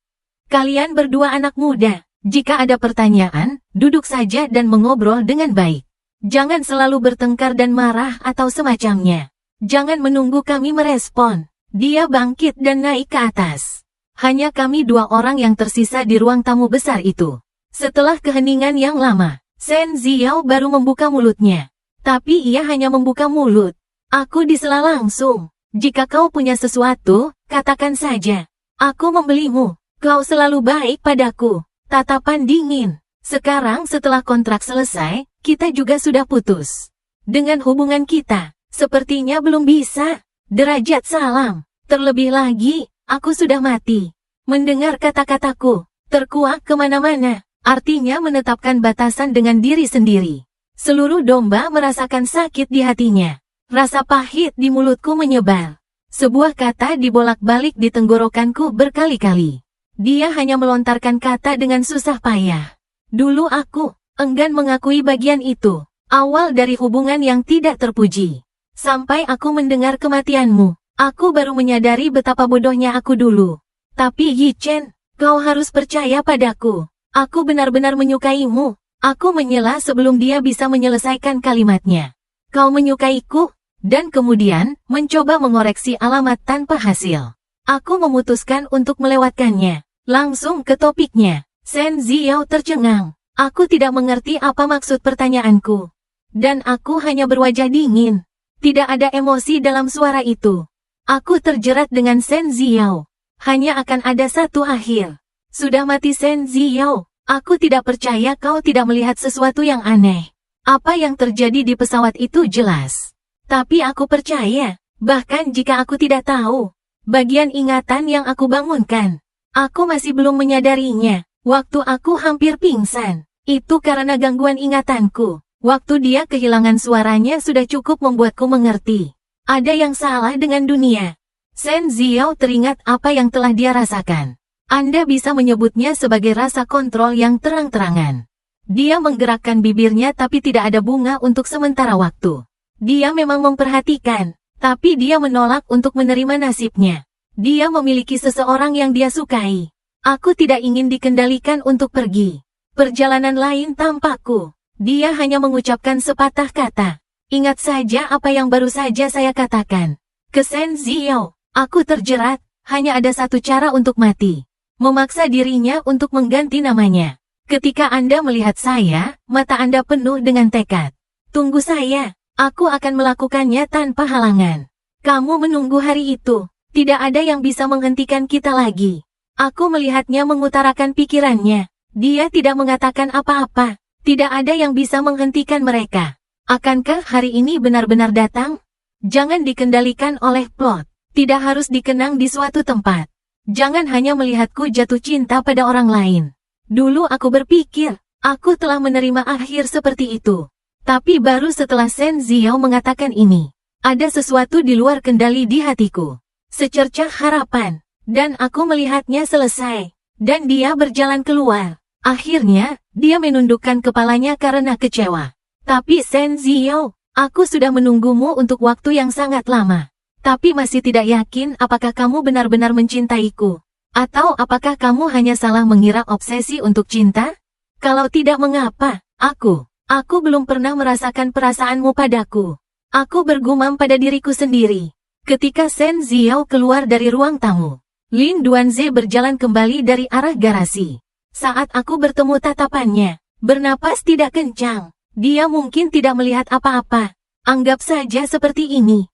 S1: Kalian berdua anak muda. Jika ada pertanyaan, duduk saja dan mengobrol dengan baik. Jangan selalu bertengkar dan marah atau semacamnya. Jangan menunggu kami merespon. Dia bangkit dan naik ke atas. Hanya kami 2 orang yang tersisa di ruang tamu besar itu. Setelah keheningan yang lama, Shen Ziao baru membuka mulutnya. Tapi ia hanya membuka mulut. Aku disela langsung. Jika kau punya sesuatu, katakan saja. Aku membelimu. Kau selalu baik padaku. Tatapan dingin. Sekarang setelah kontrak selesai, kita juga sudah putus. Dengan hubungan kita, sepertinya belum bisa. Derajat salam. Terlebih lagi, aku sudah mati. Mendengar kata-kataku, terkuak kemana-mana. Artinya menetapkan batasan dengan diri sendiri. Seluruh domba merasakan sakit di hatinya. Rasa pahit di mulutku menyebar. Sebuah kata dibolak-balik di tenggorokanku berkali-kali. Dia hanya melontarkan kata dengan susah payah. Dulu aku enggan mengakui bagian itu. Awal dari hubungan yang tidak terpuji. Sampai aku mendengar kematianmu. Aku baru menyadari betapa bodohnya aku dulu. Tapi Yi Chen, kau harus percaya padaku. Aku benar-benar menyukaimu. Aku menyela sebelum dia bisa menyelesaikan kalimatnya. Kau menyukaiku? Dan kemudian mencoba mengoreksi alamat tanpa hasil. Aku memutuskan untuk melewatkannya. Langsung ke topiknya. Shen Ziao tercengang. Aku tidak mengerti apa maksud pertanyaanku. Dan aku hanya berwajah dingin. Tidak ada emosi dalam suara itu. Aku terjerat dengan Shen Ziao. Hanya akan ada satu akhir. Sudah mati Shen Ziao. Aku tidak percaya kau tidak melihat sesuatu yang aneh. Apa yang terjadi di pesawat itu jelas. Tapi aku percaya, bahkan jika aku tidak tahu, bagian ingatan yang aku bangunkan, aku masih belum menyadarinya. Waktu aku hampir pingsan, itu karena gangguan ingatanku. Waktu dia kehilangan suaranya sudah cukup membuatku mengerti. Ada yang salah dengan dunia. Shen Ziao teringat apa yang telah dia rasakan. Anda bisa menyebutnya sebagai rasa kontrol yang terang-terangan. Dia menggerakkan bibirnya tapi tidak ada bunga untuk sementara waktu. Dia memang memperhatikan, tapi dia menolak untuk menerima nasibnya. Dia memiliki seseorang yang dia sukai. Aku tidak ingin dikendalikan untuk pergi. Perjalanan lain tanpaku. Dia hanya mengucapkan sepatah kata. Ingat saja apa yang baru saja saya katakan. Ke Shen Ziao, aku terjerat, hanya ada satu cara untuk mati. Memaksa dirinya untuk mengganti namanya. Ketika Anda melihat saya, mata Anda penuh dengan tekad. Tunggu saya, aku akan melakukannya tanpa halangan. Kamu menunggu hari itu, tidak ada yang bisa menghentikan kita lagi. Aku melihatnya mengutarakan pikirannya. Dia tidak mengatakan apa-apa. Tidak ada yang bisa menghentikan mereka. Akankah hari ini benar-benar datang? Jangan dikendalikan oleh plot. Tidak harus dikenang di suatu tempat. Jangan hanya melihatku jatuh cinta pada orang lain. Dulu aku berpikir, aku telah menerima akhir seperti itu. Tapi baru setelah Shen Ziao mengatakan ini, ada sesuatu di luar kendali di hatiku. Secercah harapan. Dan aku melihatnya selesai. Dan dia berjalan keluar. Akhirnya, dia menundukkan kepalanya karena kecewa. Tapi Shen Ziao, aku sudah menunggumu untuk waktu yang sangat lama. Tapi masih tidak yakin apakah kamu benar-benar mencintaiku. Atau apakah kamu hanya salah mengira obsesi untuk cinta? Kalau tidak mengapa, aku belum pernah merasakan perasaanmu padaku. Aku bergumam pada diriku sendiri. Ketika Shen Ziao keluar dari ruang tamu, Lin Duanze berjalan kembali dari arah garasi. Saat aku bertemu tatapannya, bernapas tidak kencang. Dia mungkin tidak melihat apa-apa. Anggap saja seperti ini.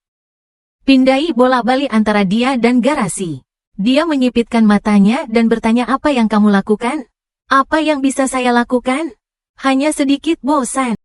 S1: Pindai bola-balik antara dia dan garasi. Dia menyipitkan matanya dan bertanya apa yang kamu lakukan? Apa yang bisa saya lakukan? Hanya sedikit bosan.